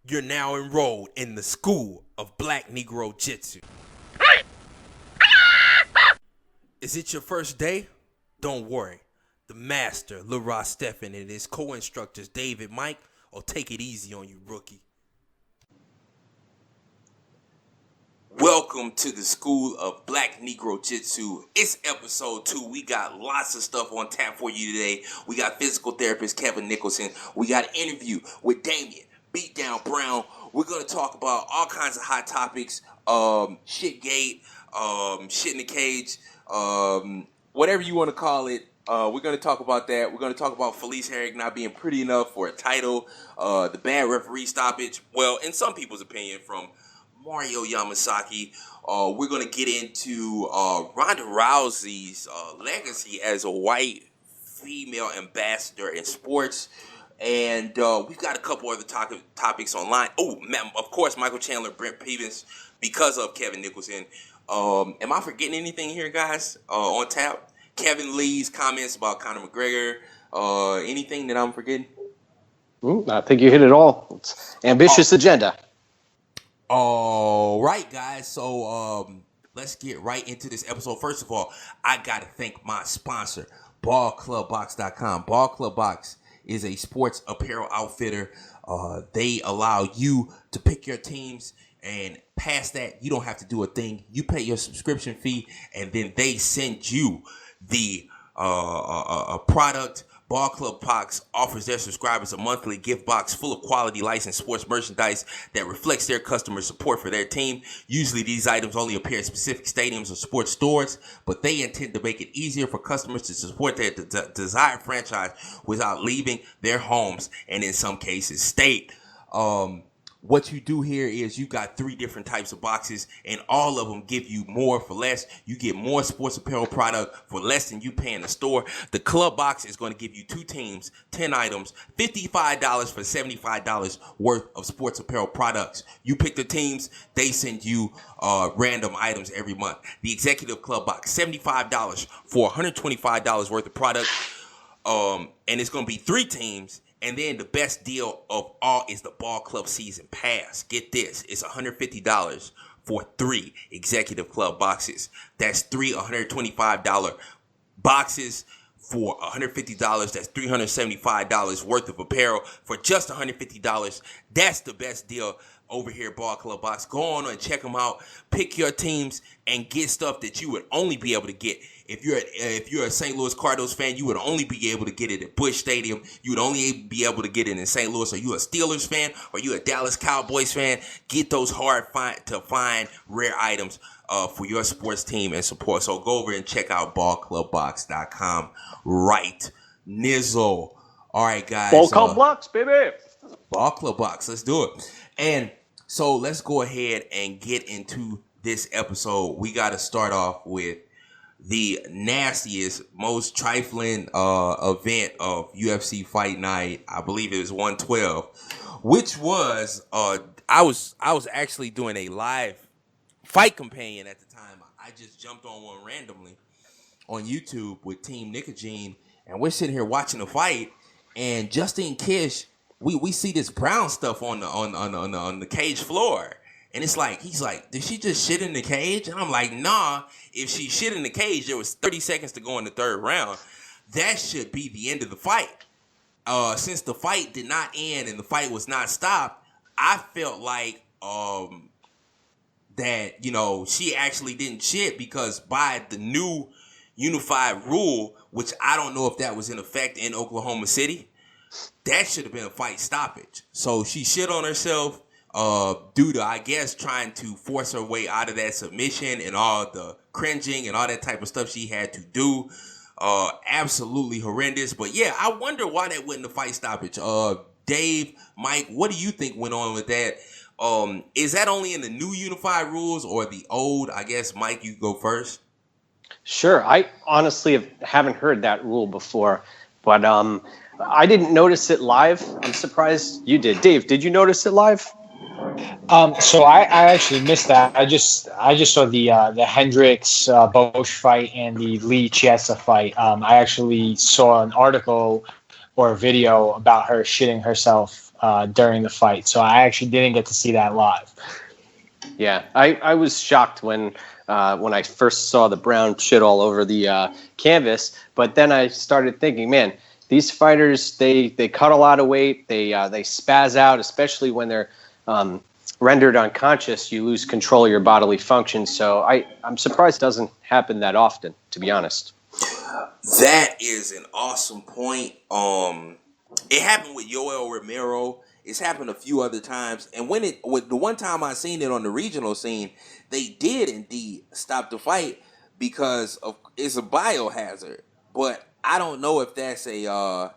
You're now enrolled in the school of BlackNegroJItsu. Is it your first day? Don't worry. The master, LaRoss Stephan, and his co-instructors, David, Mike, will take it easy on you, rookie. Welcome to the School of BlackNegroJItsu. It's episode 2. We got lots of stuff on tap for you today. We got physical therapist Kevin Nicholson. We got an interview with Damien, BeatDown Brown. We're going to talk about all kinds of hot topics. Shitgate, shit in the cage, whatever you want to call it. We're going to talk about that. We're going to talk about Felice Herrig not being pretty enough for a title. The bad referee stoppage. Well, in some people's opinion, from Mario Yamasaki. We're going to get into Ronda Rousey's legacy as a white female ambassador in sports. And we've got a couple other topics online. Oh, of course, Michael Chandler, Brent Primus, because of Kevin Nicholson. Am I forgetting anything here, guys, on tap? Kevin Lee's comments about Conor McGregor. Anything that I'm forgetting? I think you hit it all. It's ambitious agenda. All right, guys. So let's get right into this episode. First of all, I got to thank my sponsor, BallClubBox.com. Ball Club Box is a sports apparel outfitter. They allow you to pick your teams, and past that, you don't have to do a thing. You pay your subscription fee, and then they send you the product. Ball Club Box offers their subscribers a monthly gift box full of quality licensed sports merchandise that reflects their customer support for their team. Usually these items only appear at specific stadiums or sports stores, but they intend to make it easier for customers to support their desired franchise without leaving their homes and in some cases state. What you do here is you got 3 different types of boxes, and all of them give you more for less. You get more sports apparel product for less than you pay in the store. The club box is going to give you 2 teams, 10 items, $55 for $75 worth of sports apparel products. You pick the teams, they send you random items every month. The executive club box, $75 for $125 worth of product, and it's going to be 3 teams. And then the best deal of all is the Ball Club Season Pass. Get this. It's $150 for 3 executive club boxes. That's 3 $125 boxes for $150. That's $375 worth of apparel for just $150. That's the best deal over here at Ball Club Box. Go on and check them out. Pick your teams and get stuff that you would only be able to get. If you're a St. Louis Cardinals fan, you would only be able to get it at Busch Stadium. You would only be able to get it in St. Louis. Are you a Steelers fan? Or you a Dallas Cowboys fan? Get those hard to find rare items for your sports team and support. So go over and check out ballclubbox.com right nizzle. All right, guys. Ball Club Box, baby. Ball Club Box. Let's do it. And so let's go ahead and get into this episode. We got to start off with the nastiest, most trifling event of UFC Fight Night. I believe it was 112, which was I was actually doing a live fight companion at the time. I just jumped on one randomly on YouTube with Team Nicotine, and we're sitting here watching the fight. And Justine Kish, we see this brown stuff on the cage floor. And it's like, he's like, did she just shit in the cage? And I'm like, nah, if she shit in the cage, there was 30 seconds to go in the 3rd round. That should be the end of the fight. Since the fight did not end and the fight was not stopped, I felt like that, she actually didn't shit, because by the new unified rule, which I don't know if that was in effect in Oklahoma City, that should have been a fight stoppage. So she shit on herself. Due to, I guess, trying to force her way out of that submission and all the cringing and all that type of stuff she had to do. Absolutely horrendous. But yeah, I wonder why that wasn't a fight stoppage. Dave, Mike, what do you think went on with that? Is that only in the new unified rules or the old? I guess, Mike, you go first. Sure. I honestly haven't heard that rule before, but I didn't notice it live. I'm surprised you did. Dave, did you notice it live? So I actually missed that. I just saw the Hendricks Bosch fight and the Lee Chiesa fight. I actually saw an article or a video about her shitting herself during the fight. So I actually didn't get to see that live. Yeah, I was shocked when I first saw the brown shit all over the canvas. But then I started thinking, man, these fighters, they cut a lot of weight. They spaz out, especially when they're rendered unconscious. You lose control of your bodily functions. So I'm surprised it doesn't happen that often, to be honest. That is an awesome point. It happened with Yoel Romero. It's happened a few other times. And with the one time I seen it on the regional scene, they did indeed stop the fight because it's a biohazard. But I don't know if that's I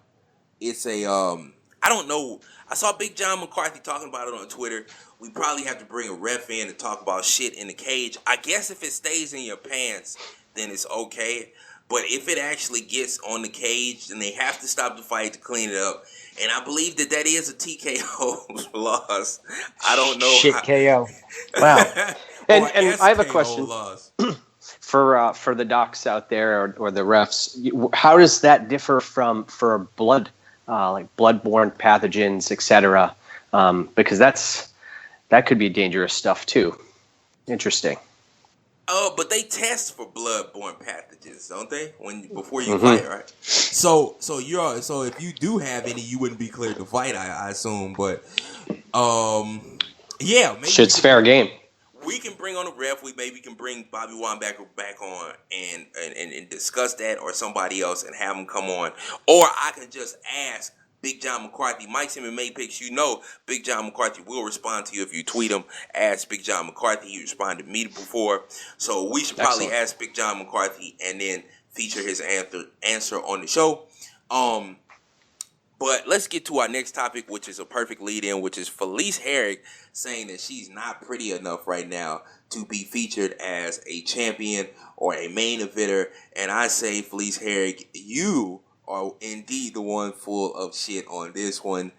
don't know. I saw Big John McCarthy talking about it on Twitter. We probably have to bring a ref in to talk about shit in the cage. I guess if it stays in your pants, then it's okay. But if it actually gets on the cage, then they have to stop the fight to clean it up. And I believe that is a TKO loss. I don't know. Shit KO. Wow. and I have a SKO question loss. for the docs out there or the refs. How does that differ for blood, like bloodborne pathogens, etc.? Because that could be dangerous stuff too. Interesting. But they test for bloodborne pathogens, don't they? Before you fight, right? So if you do have any, you wouldn't be cleared to fight, I assume. But yeah, maybe shit's fair game. We can bring on a ref. We maybe can bring Bobby Weinbacker back on and discuss that, or somebody else, and have him come on. Or I can just ask Big John McCarthy, Mike's MMA Picks. Big John McCarthy will respond to you if you tweet him. Ask Big John McCarthy. He responded to me before. So we should probably ask Big John McCarthy and then feature his answer on the show. But let's get to our next topic, which is a perfect lead-in, which is Felice Herrig saying that she's not pretty enough right now to be featured as a champion or a main eventer. And I say, Felice Herrig, you are indeed the one full of shit on this one.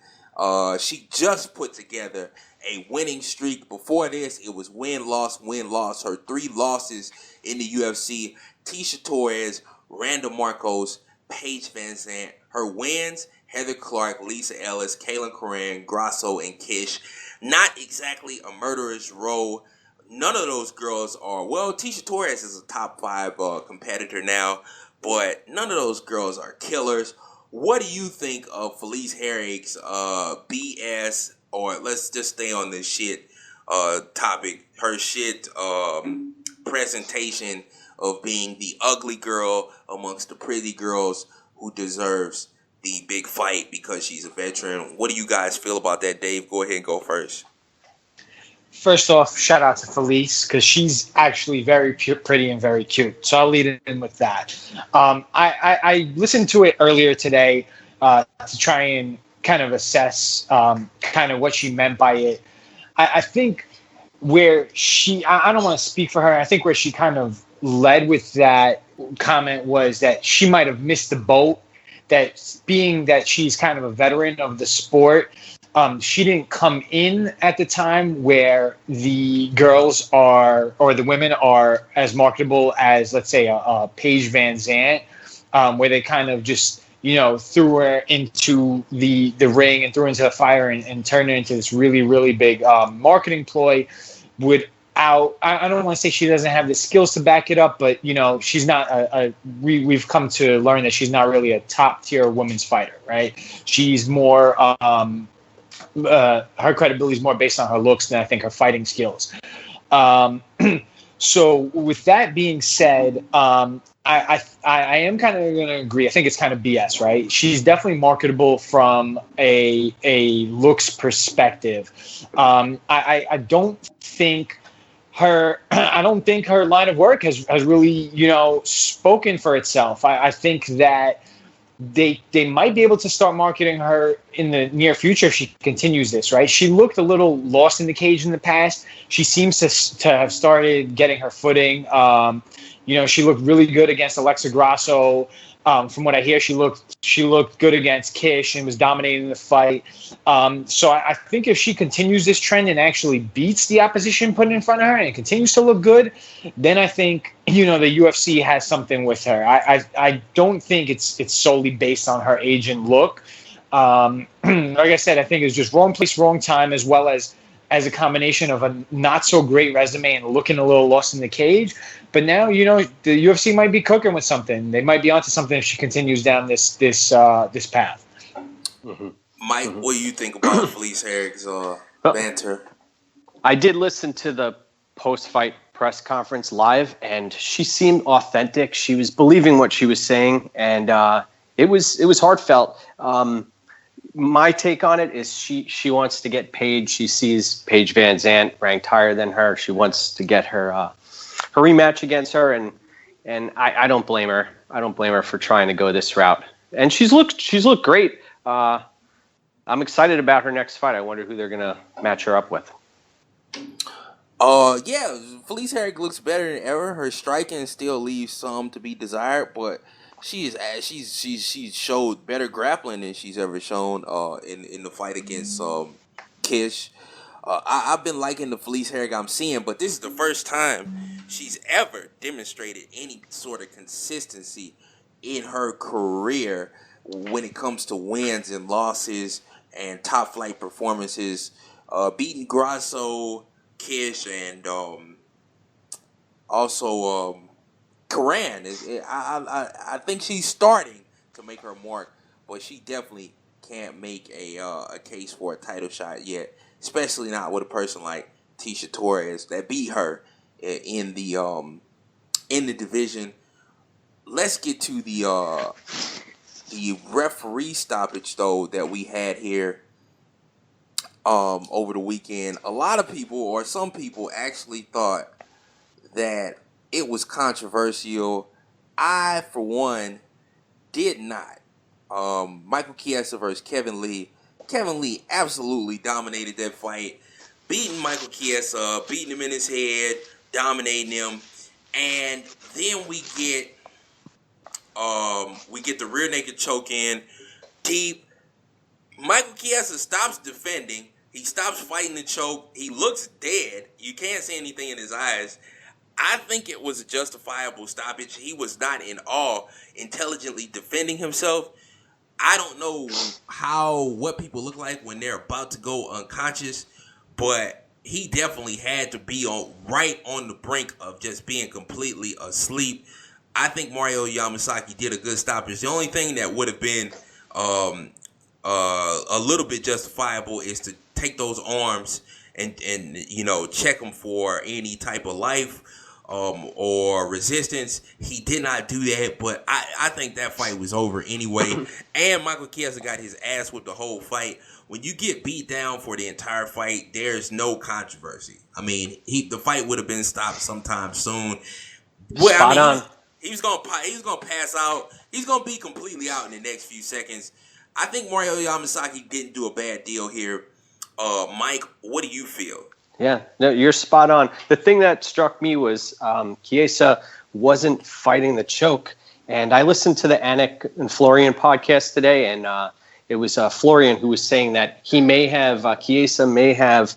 She just put together a winning streak. Before this, it was win, loss, win, loss. Her 3 losses in the UFC: Tisha Torres, Randa Marcos, Paige Van Zandt. Her wins: Heather Clark, Lisa Ellis, Kaylin Coran, Grasso, and Kish. Not exactly a murderous row. None of those girls are, well, Tisha Torres is a top 5 competitor now, but none of those girls are killers. What do you think of Felice Herrig's BS, or let's just stay on this shit topic, her shit presentation of being the ugly girl amongst the pretty girls who deserves the big fight because she's a veteran? What do you guys feel about that? Dave, go ahead and go first. First off, shout out to Felice because she's actually very pretty and very cute. So I'll lead in with that. I listened to it earlier today to try and kind of assess kind of what she meant by it. I think where I don't want to speak for her. I think where she kind of led with that comment was that she might have missed the boat. That being that she's kind of a veteran of the sport, she didn't come in at the time where the girls are, or the women are, as marketable as, let's say, a Paige Van Zandt, where they kind of just, threw her into the ring and threw her into the fire and turned her into this really, really big marketing ploy. I don't want to say she doesn't have the skills to back it up, but she's not we've come to learn that she's not really a top tier women's fighter, right? She's more her credibility is more based on her looks than I think her fighting skills. So with that being said, I am kind of going to agree. I think it's kind of BS, right? She's definitely marketable from a looks perspective. I don't think her line of work has really, spoken for itself. I think that they might be able to start marketing her in the near future if she continues this, right? She looked a little lost in the cage in the past. She seems to have started getting her footing. She looked really good against Alexa Grasso. From what I hear, she looked good against Kish and was dominating the fight. So I think if she continues this trend and actually beats the opposition put in front of her and continues to look good, then I think the UFC has something with her. I don't think it's solely based on her age and look. Like I said, I think it was just wrong place, wrong time, as well as a combination of a not so great resume and looking a little lost in the cage. But now, the UFC might be cooking with something. They might be onto something if she continues down this path. Mm-hmm. Mike, what do you think about Felice Herrig's banter? I did listen to the post-fight press conference live, and she seemed authentic. She was believing what she was saying, and it was heartfelt. My take on it is she wants to get Paige. She sees Paige Van Zandt ranked higher than her. She wants to get her rematch against her, and I don't blame her. I don't blame her for trying to go this route. And she's looked great. I'm excited about her next fight. I wonder who they're gonna match her up with. Yeah, Felice Herrig looks better than ever. Her striking still leaves some to be desired, but she's showed better grappling than she's ever shown in the fight against Kish. I've been liking the Felice Herrig I'm seeing, but this is the first time she's ever demonstrated any sort of consistency in her career when it comes to wins and losses and top flight performances. Beating Grasso, Kish, and also Karan. I think she's starting to make her mark, but she definitely can't make a case for a title shot yet, especially not with a person like Tisha Torres that beat her in the division. Let's get to the referee stoppage though that we had here over the weekend. A lot of people, or some people, actually thought that it was controversial. I, for one, did not. Michael Chiesa versus Kevin Lee. Kevin Lee absolutely dominated that fight, beating Michael Chiesa, beating him in his head, dominating him, and then we get the rear naked choke in deep. Michael Chiesa stops defending. He stops fighting the choke. He looks dead. You can't see anything in his eyes. I think it was a justifiable stoppage. He was not in all intelligently defending himself. I don't know what people look like when they're about to go unconscious, but he definitely had to be right on the brink of just being completely asleep. I think Mario Yamasaki did a good stoppage. The only thing that would have been a little bit justifiable is to take those arms and check them for any type of life or resistance. He did not do that, but I think that fight was over anyway. And Michael Chiesa got his ass with the whole fight. When you get beat down for the entire fight, there's no controversy. I mean, the fight would have been stopped sometime soon. Spot on. He was gonna pass out. He's gonna be completely out in the next few seconds. I think Mario Yamasaki didn't do a bad deal here. Mike, what do you feel? Yeah, no, you're spot on. The thing that struck me was Chiesa wasn't fighting the choke. And I listened to the Anik and Florian podcast today, and it was Florian who was saying that he may have, Chiesa may have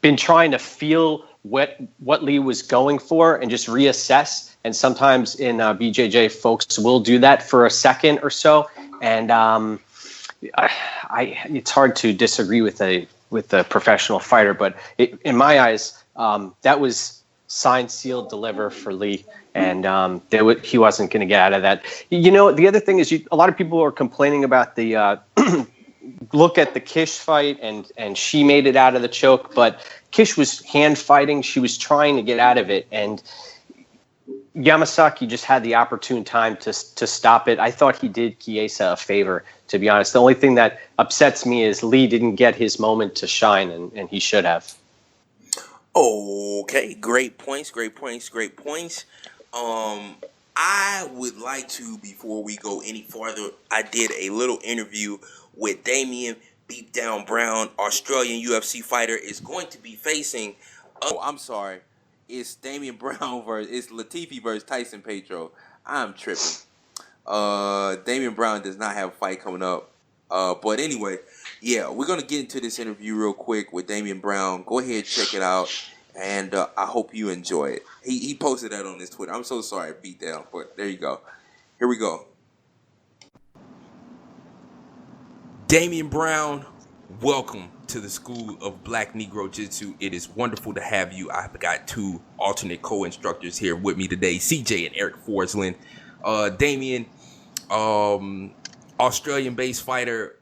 been trying to feel what Lee was going for and just reassess. And sometimes in BJJ, folks will do that for a second or so. And it's hard to disagree with a professional fighter, but in my eyes, that was sign, seal, deliver for Lee, and he wasn't going to get out of that. The other thing is, a lot of people are complaining about the look at the Kish fight, and she made it out of the choke, but Kish was hand fighting. She was trying to get out of it, and Yamasaki just had the opportune time to stop it. I thought he did Chiesa a favor, to be honest. The only thing that upsets me is Lee didn't get his moment to shine, and he should have. Okay, great points. I would like to, before we go any farther, I did a little interview with Damien BeatDown Brown, Australian UFC fighter, is going to be facing... Oh, I'm sorry. It's Damien Brown it's Latifi versus Tyson Pedro. I'm tripping. Damien Brown does not have a fight coming up. But anyway, yeah, we're going to get into this interview real quick with Damien Brown. Go ahead, check it out. And I hope you enjoy it. He posted that on his Twitter. I'm so sorry, Beatdown, but there you go. Here we go. Damien Brown, welcome to the School of BlackNegroJItsu. It is wonderful to have you. I've got two alternate co-instructors here with me today, CJ and Eric Forsland. Damien, Australian-based fighter.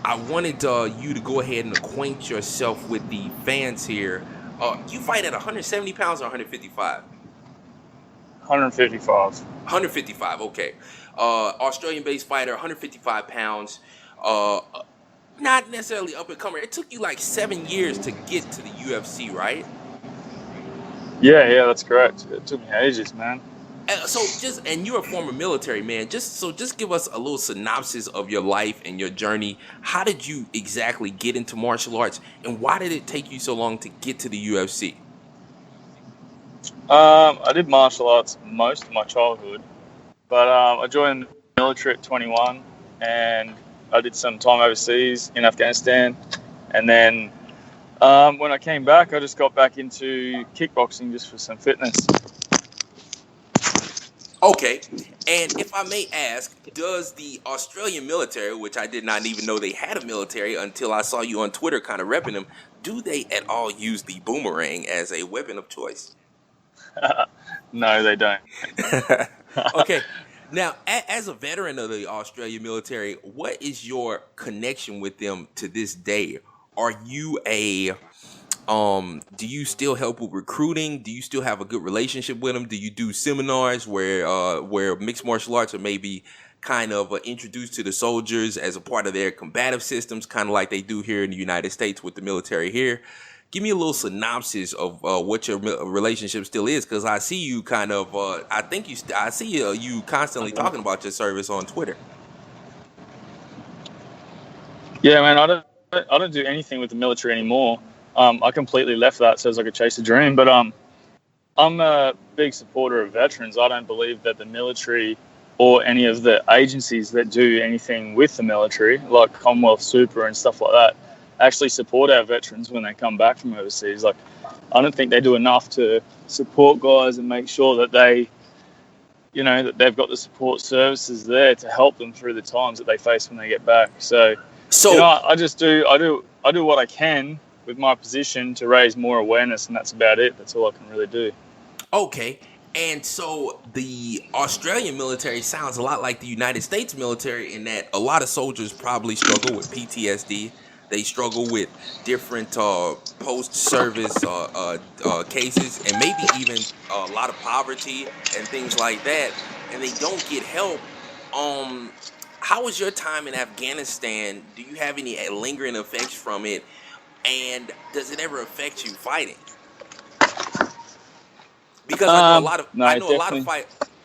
I wanted you to go ahead and acquaint yourself with the fans here. You fight at 170 pounds or 155? 155. 155, okay. Australian-based fighter, 155 pounds. Not necessarily up and comer. It took you like 7 years to get to the UFC, right? Yeah, that's correct. It took me ages, man. And you're a former military man. Just give us a little synopsis of your life and your journey. How did you exactly get into martial arts, and why did it take you so long to get to the UFC? I did martial arts most of my childhood, but I joined the military at 21, and I did some time overseas in Afghanistan, and then when I came back, I just got back into kickboxing just for some fitness. Okay, and if I may ask, does the Australian military, which I did not even know they had a military until I saw you on Twitter kind of repping them, do they at all use the boomerang as a weapon of choice? No, they don't. Okay. Now, as a veteran of the Australian military, what is your connection with them to this day? Are you do you still help with recruiting? Do you still have a good relationship with them? Do you do seminars where mixed martial arts are maybe kind of introduced to the soldiers as a part of their combative systems, kind of like they do here in the United States with the military here? Give me a little synopsis of what your relationship still is, because I see you kind of. I see you constantly talking about your service on Twitter. Yeah, man, I don't do anything with the military anymore. I completely left that so as I could chase a dream. But I'm a big supporter of veterans. I don't believe that the military or any of the agencies that do anything with the military, like Commonwealth Super and stuff like that, actually support our veterans when they come back from overseas. Like, I don't think they do enough to support guys and make sure that they, that they've got the support services there to help them through the times that they face when they get back. So I do what I can with my position to raise more awareness, and that's about it. That's all I can really do. Okay. And so the Australian military sounds a lot like the United States military in that a lot of soldiers probably struggle with PTSD. They struggle with different post-service cases, and maybe even a lot of poverty and things like that, and they don't get help. How was your time in Afghanistan? Do you have any lingering effects from it? And does it ever affect you fighting? Because I know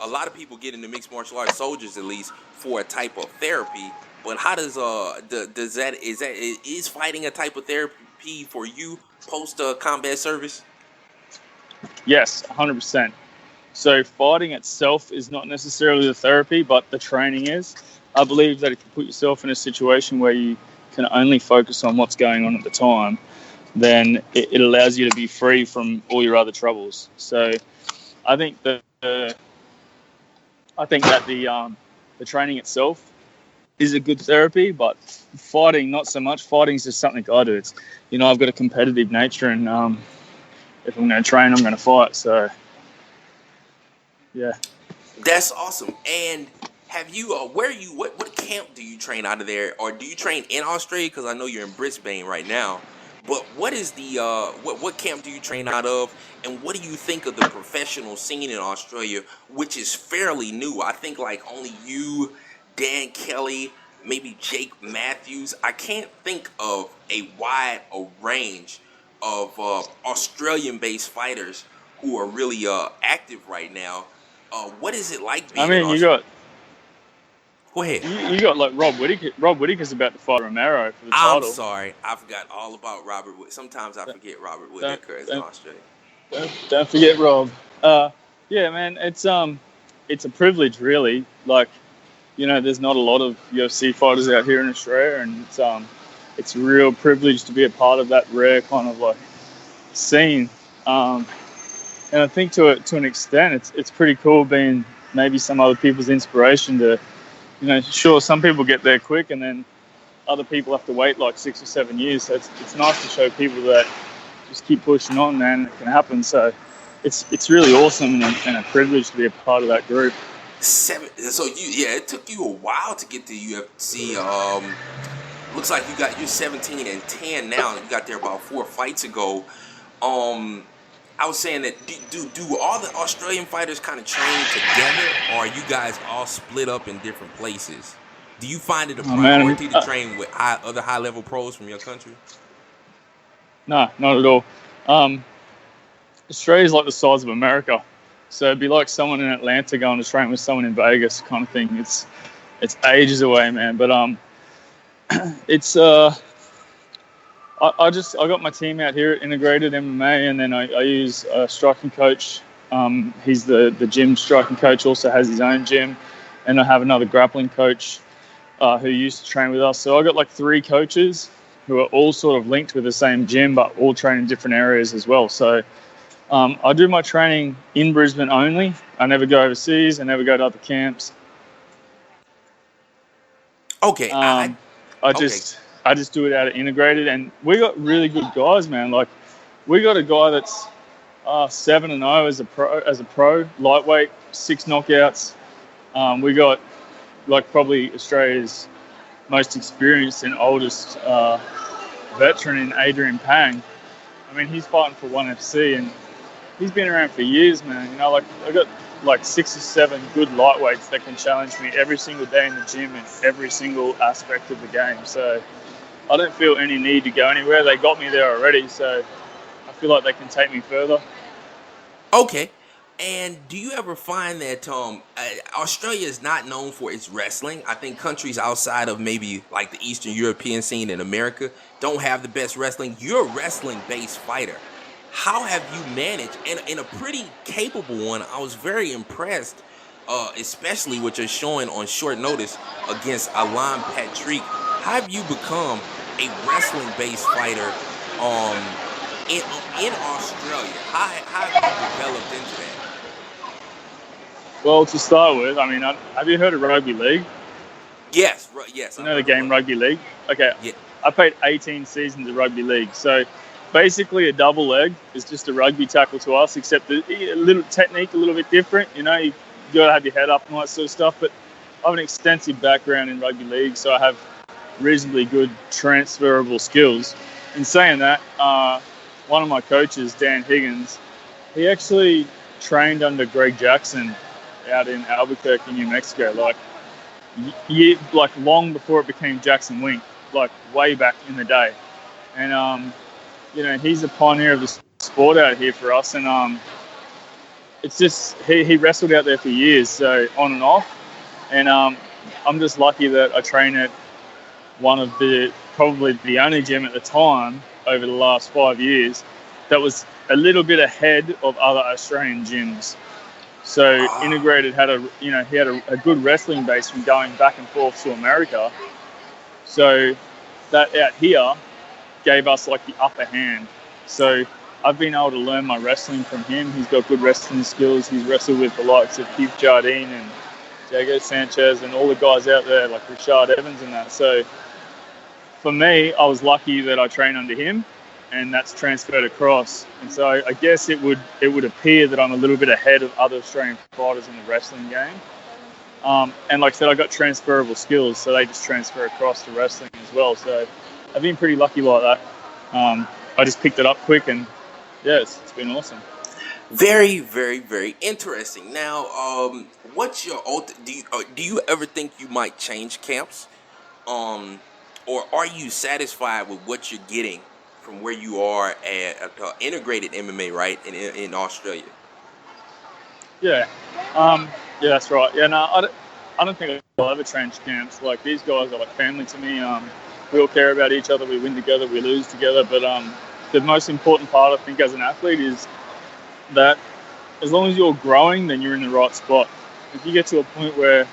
a lot of people get into mixed martial arts, soldiers at least, for a type of therapy. But how is fighting a type of therapy for you post combat service? Yes, 100%. So fighting itself is not necessarily the therapy, but the training is. I believe that if you put yourself in a situation where you can only focus on what's going on at the time, then it allows you to be free from all your other troubles. So I think that the training itself is a good therapy, but fighting not so much. Fighting is just something I do. It's, I've got a competitive nature, and if I'm going to train, I'm going to fight. So yeah, that's awesome. And have you what camp do you train out of there, or do you train in Australia? Because I know you're in Brisbane right now. But what is the what camp do you train out of, and what do you think of the professional scene in Australia, which is fairly new? I think like only you, Dan Kelly, maybe Jake Matthews. I can't think of a wide range of Australian-based fighters who are really active right now. What is it like being in Australia? Go ahead. You got like Rob Whittaker. Rob Whittaker's about to fight Romero for the title. I'm sorry. I forgot all about Robert Whittaker. Sometimes I forget Robert Whittaker is in Australia. Don't forget Rob. Yeah, man, it's a privilege, really. Like, there's not a lot of UFC fighters out here in Australia, and it's a real privilege to be a part of that rare kind of like scene. And I think to an extent, it's pretty cool being maybe some other people's inspiration to, sure, some people get there quick, and then other people have to wait like 6 or 7 years. So it's nice to show people that just keep pushing on, man. It can happen. So it's really awesome and a privilege to be a part of that group. So it took you a while to get to UFC. Looks like you're 17-10 now. You got there about 4 fights ago. I was saying that do all the Australian fighters kind of train together, or are you guys all split up in different places? Do you find it a priority to train with other high-level pros from your country? No, not at all. Australia's like the size of America, so it'd be like someone in Atlanta going to train with someone in Vegas, kind of thing. It's ages away, man. But it's I got my team out here at Integrated MMA, and then I use a striking coach. He's the gym striking coach, also has his own gym, and I have another grappling coach who used to train with us. So I got like 3 coaches who are all sort of linked with the same gym, but all train in different areas as well. So I do my training in Brisbane only. I never go overseas. I never go to other camps. Okay. I just do it out of Integrated, and we got really good guys, man. Like, we got a guy that's 7-0 as a pro, lightweight, 6 knockouts. We got like probably Australia's most experienced and oldest veteran in Adrian Pang. I mean, he's fighting for 1FC, and he's been around for years, man. You know, like, I got like 6 or 7 good lightweights that can challenge me every single day in the gym in every single aspect of the game. So I don't feel any need to go anywhere. They got me there already, so I feel like they can take me further. Okay. And do you ever find that Australia is not known for its wrestling? I think countries outside of maybe like the Eastern European scene in America don't have the best wrestling. You're a wrestling-based fighter. How have you managed, and a pretty capable one? I was very impressed, especially what you're showing on short notice against Alan Patrick. How have you become a wrestling-based fighter in Australia? How have you developed into that? Well, to start with, I mean, have you heard of rugby league? Yes. You know the game rugby league? Okay. Yeah. I played 18 seasons of rugby league. So basically a double leg is just a rugby tackle to us, except a little technique, a little bit different. You know, you got to have your head up and all that sort of stuff. But I have an extensive background in rugby league, so I have reasonably good transferable skills. In saying that, one of my coaches, Dan Higgins, he actually trained under Greg Jackson out in Albuquerque, New Mexico, like long before it became Jackson Wink, like way back in the day. And you know, he's a pioneer of the sport out here for us, and it's just he wrestled out there for years, so on and off. And I'm just lucky that I train at one of probably the only gym at the time over the last 5 years that was a little bit ahead of other Australian gyms. So Integrated had he had a good wrestling base from going back and forth to America. So that out here gave us like the upper hand. So I've been able to learn my wrestling from him. He's got good wrestling skills. He's wrestled with the likes of Keith Jardine and Diego Sanchez and all the guys out there like Rashad Evans and that. So for me, I was lucky that I trained under him, and that's transferred across. And so I guess it would appear that I'm a little bit ahead of other Australian fighters in the wrestling game. And like I said, I got transferable skills, so they just transfer across to wrestling as well. So I've been pretty lucky like that. I just picked it up quick, and yeah, it's been awesome. Very, very, very interesting. Now, what's your do you ever think you might change camps, or are you satisfied with what you're getting from where you are at Integrated MMA, right, in Australia? Yeah, yeah, that's right. Yeah, no, I don't think I'll ever change camps. Like, these guys are like family to me. We all care about each other. We win together, we lose together. But the most important part, I think, as an athlete is that as long as you're growing, then you're in the right spot. If you get to a point where,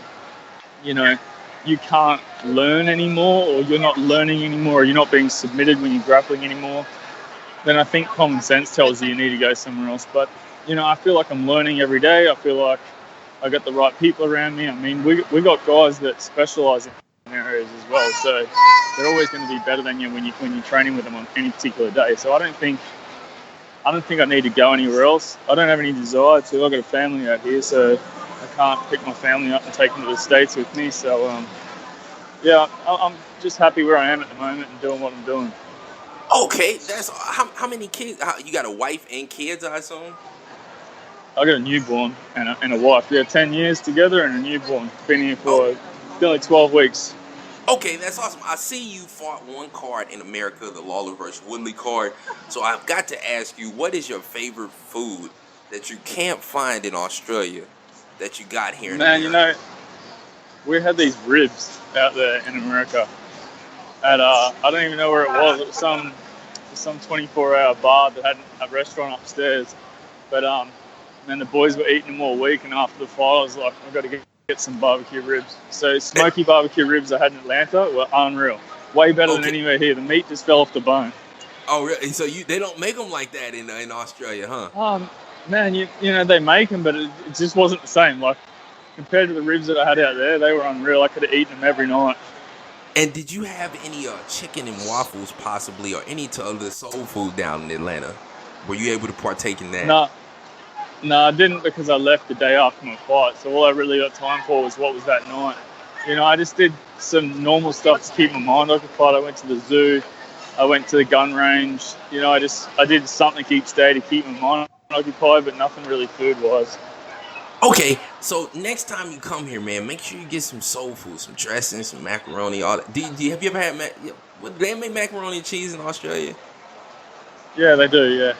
you know, you can't learn anymore, or you're not learning anymore, or you're not being submitted when you're grappling anymore, then I think common sense tells you need to go somewhere else. But, you know, I feel like I'm learning every day. I feel like I got the right people around me. I mean, we got guys that specialize in areas as well. So they're always going to be better than you when you're training with them on any particular day. So I don't think I need to go anywhere else. I don't have any desire to. I've got a family out here, so I can't pick my family up and take them to the States with me. So yeah, I'm just happy where I am at the moment and doing what I'm doing. Okay, that's how many kids? You got a wife and kids, I assume? I got a newborn and a wife. Yeah, 10 years together and a newborn. Been here for only 12 weeks. Okay, that's awesome. I see you fought one card in America, the Lawler versus Woodley card. So I've got to ask you, what is your favorite food that you can't find in Australia that you got here in America? Man, we had these ribs out there in America. At I don't even know where it was. It was some 24-hour bar that had a restaurant upstairs. But then the boys were eating them all week, and after the fight, I was like, I've got to get some barbecue ribs. So smoky barbecue ribs I had in Atlanta were unreal. Way better than anywhere here. The meat just fell off the bone. Oh, really? So they don't make them like that in Australia, huh? Man, you know they make them, but it just wasn't the same. Like compared to the ribs that I had out there, they were unreal. I could have eaten them every night. And did you have any chicken and waffles possibly, or any other soul food down in Atlanta? Were you able to partake in that? No, I didn't, because I left the day after my fight. So all I really got time for was what was that night. I just did some normal stuff to keep my mind occupied. I went to the zoo. I went to the gun range. I did something each day to keep my mind occupied, but nothing really food-wise. Okay, so next time you come here, man, make sure you get some soul food, some dressing, some macaroni, all that. Have you ever had do they make macaroni and cheese in Australia? Yeah, they do, yeah.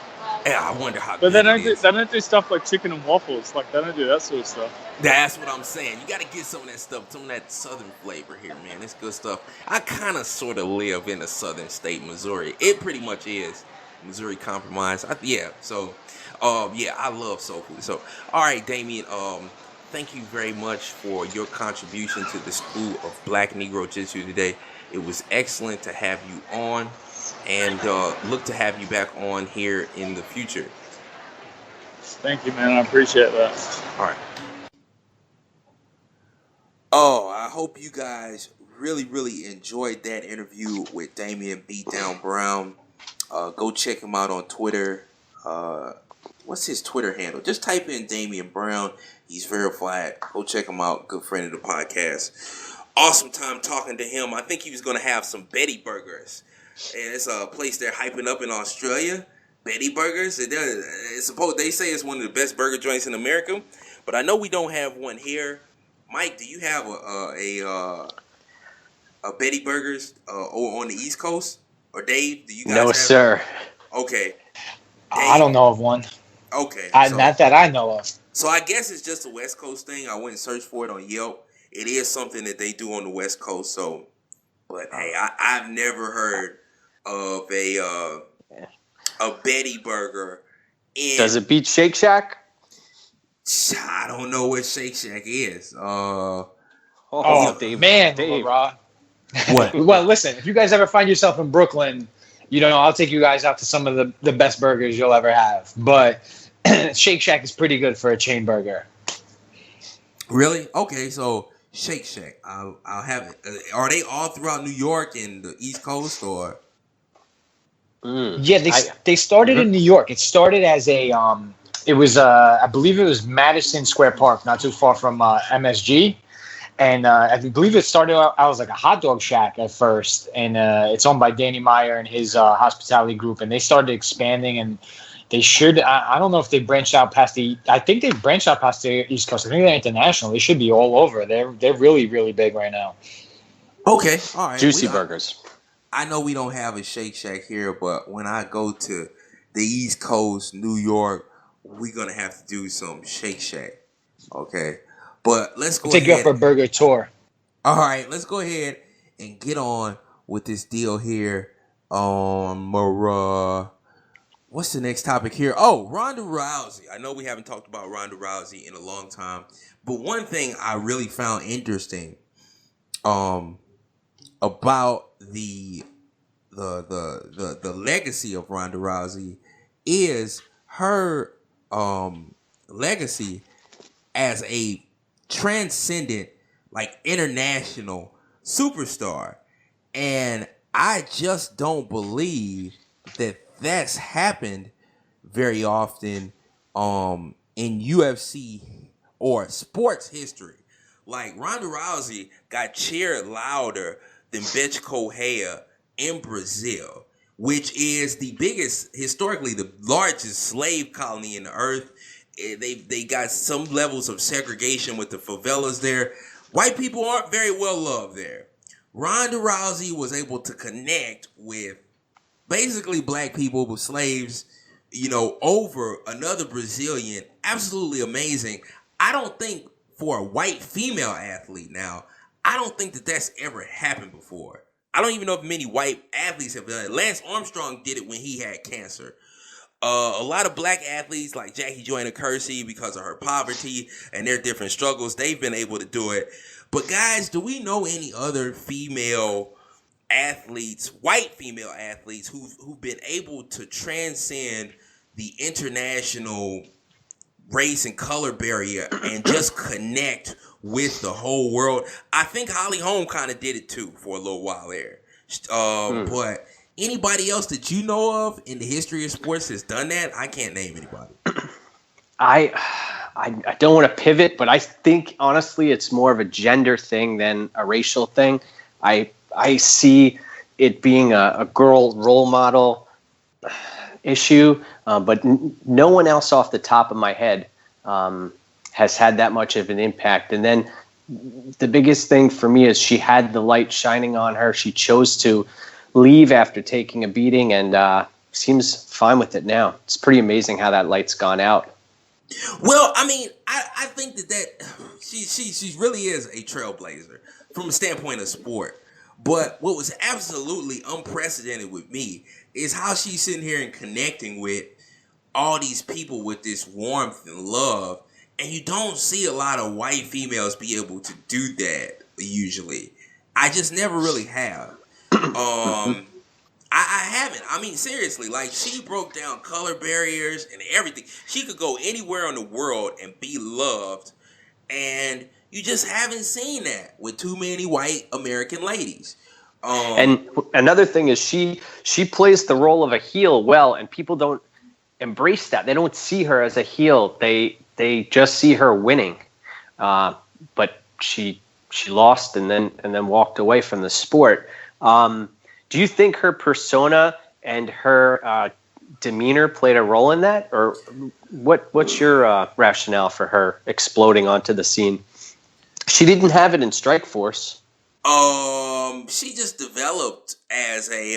Yeah, I wonder how. But they don't do stuff like chicken and waffles. Like they don't do that sort of stuff. That's what I'm saying. You got to get some of that stuff, some of that southern flavor here, man. It's good stuff. I kind of sort of live in a southern state, Missouri. It pretty much is Missouri Compromise. So I love soul food. So, all right, Damien. Thank you very much for your contribution to the School of BlackNegroJItsu today. It was excellent to have you on. And look to have you back on here in the future. Thank you, man. I appreciate that. All right. Oh, I hope you guys really, really enjoyed that interview with Damien BeatDown Brown. Go check him out on Twitter. What's his Twitter handle? Just type in Damien Brown. He's verified. Go check him out. Good friend of the podcast. Awesome time talking to him. I think he was going to have some Betty Burgers. And it's a place they're hyping up in Australia, Betty Burgers. They say it's one of the best burger joints in America, but I know we don't have one here. Mike, do you have a Betty Burgers on the East Coast? Or Dave, do you guys have? No, sir. Okay. Dave? I don't know of one. Okay. Not that I know of. So I guess it's just a West Coast thing. I went and searched for it on Yelp. It is something that they do on the West Coast. So, but hey, I've never heard of a Betty Burger. Does it beat Shake Shack? I don't know what Shake Shack is. Dave, man, Dave. Raw. What? Well, listen, if you guys ever find yourself in Brooklyn, I'll take you guys out to some of the best burgers you'll ever have. But Shake Shack is pretty good for a chain burger. Really? Okay, so Shake Shack. I'll have it. Are they all throughout New York and the East Coast, or? Yeah, they started in New York. It started as I believe it was Madison Square Park, not too far from MSG. And I believe it started out as like a hot dog shack at first. And it's owned by Danny Meyer and his hospitality group. And they started expanding, and they should, I don't know if they branched out past I think they branched out past the East Coast. I think they're international. They should be all over. They're really, really big right now. Okay, all right. Juicy burgers. I know we don't have a Shake Shack here, but when I go to the East Coast, New York, we're going to have to do some Shake Shack. Okay? But let's go Take you up for a burger tour. All right, let's go ahead and get on with this deal here. What's the next topic here? Oh, Ronda Rousey. I know we haven't talked about Ronda Rousey in a long time, but one thing I really found interesting about the legacy of Ronda Rousey is her legacy as a transcendent, like, international superstar. And I just don't believe that that's happened very often in UFC or sports history. Like Ronda Rousey got cheered louder than Bethe Correia in Brazil, which is the biggest, historically, the largest slave colony in the earth. They got some levels of segregation with the favelas there. White people aren't very well loved there. Ronda Rousey was able to connect with basically black people with slaves, over another Brazilian. Absolutely amazing. I don't think for a white female athlete now, I don't think that that's ever happened before. I don't even know if many white athletes have done it. Lance Armstrong did it when he had cancer. A lot of black athletes like Jackie Joyner Kersee, because of her poverty and their different struggles, they've been able to do it. But guys, do we know any other female athletes, white female athletes, who've been able to transcend the international race and color barrier and just connect with the whole world? I think Holly Holm kind of did it too for a little while there. But anybody else that you know of in the history of sports has done that? I can't name anybody. I don't want to pivot, but I think honestly it's more of a gender thing than a racial thing. I see it being a girl role model issue, but no one else off the top of my head has had that much of an impact. And then the biggest thing for me is she had the light shining on her. She chose to leave after taking a beating and seems fine with it now. It's pretty amazing how that light's gone out. Well, I mean, I think that she really is a trailblazer from a standpoint of sport. But what was absolutely unprecedented with me is how she's sitting here and connecting with all these people with this warmth and love. And you don't see a lot of white females be able to do that usually. I just never really have. I haven't. I mean, seriously, like she broke down color barriers and everything. She could go anywhere in the world and be loved. And you just haven't seen that with too many white American ladies. And another thing is she plays the role of a heel well, and people don't embrace that. They don't see her as a heel. They just see her winning. But she lost and then walked away from the sport. Do you think her persona and her demeanor played a role in that, or what's your rationale for her exploding onto the scene? She didn't have it in Strikeforce. She just developed as a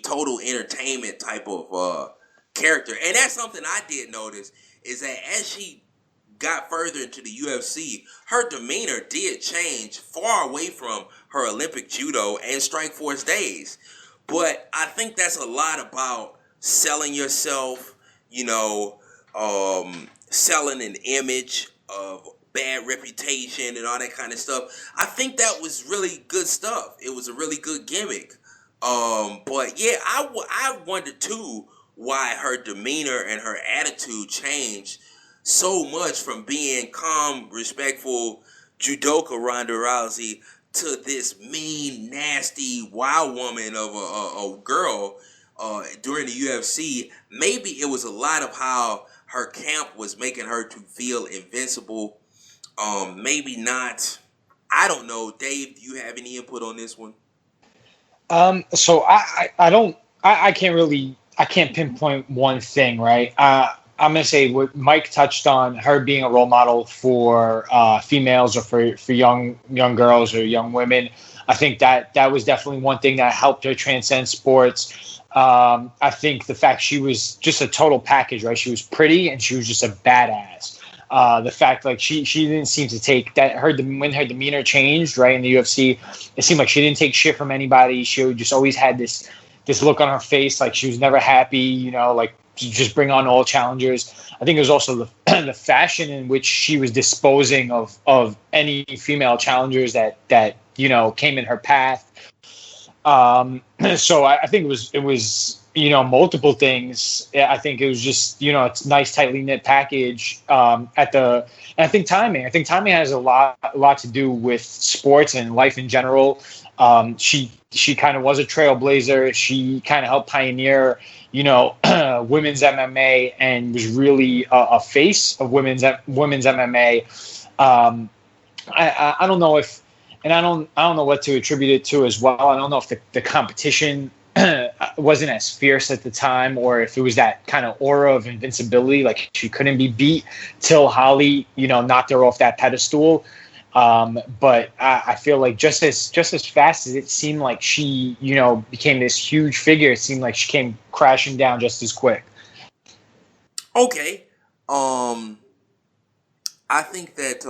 total entertainment type of character, and that's something I did notice is that as she got further into the UFC, her demeanor did change far away from her Olympic judo and Strikeforce days. But I think that's a lot about selling yourself, selling an image of bad reputation and all that kind of stuff. I think that was really good stuff. It was a really good gimmick. But yeah, I wondered too why her demeanor and her attitude changed so much from being calm, respectful judoka Ronda Rousey to this mean, nasty, wild woman of a girl during the UFC. Maybe it was a lot of how her camp was making her to feel invincible. Maybe not. I don't know. Dave, do you have any input on this one? So I can't pinpoint one thing, right? I'm going to say what Mike touched on, her being a role model for females or for young girls or young women. I think that was definitely one thing that helped her transcend sports. I think the fact she was just a total package, right? She was pretty and she was just a badass. The fact like she didn't seem to take that when her demeanor changed, right, in the UFC, it seemed like she didn't take shit from anybody. She just always had this look on her face like she was never happy, like just bring on all challengers. I think it was also the fashion in which she was disposing of any female challengers that came in her path. So I think it was multiple things. I think it was just, it's a nice, tightly knit package. And I think timing. I think timing has a lot to do with sports and life in general. She kind of was a trailblazer. She kind of helped pioneer, women's MMA, and was really a face of women's MMA. I don't know if, and I don't know what to attribute it to as well. I don't know if the competition wasn't as fierce at the time, or if it was that kind of aura of invincibility, like she couldn't be beat till Holly, knocked her off that pedestal. But I feel like just as fast as it seemed like she, became this huge figure, it seemed like she came crashing down just as quick. Okay. I think that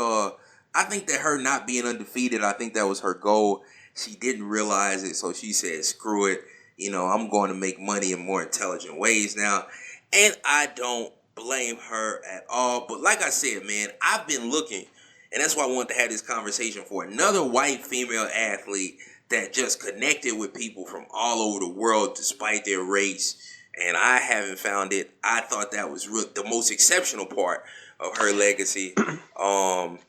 her not being undefeated, I think that was her goal. She didn't realize it, so she said, screw it. I'm going to make money in more intelligent ways now. And I don't blame her at all. But like I said, man, I've been looking, and that's why I wanted to have this conversation, for another white female athlete that just connected with people from all over the world despite their race. And I haven't found it. I thought that was the most exceptional part of her legacy. One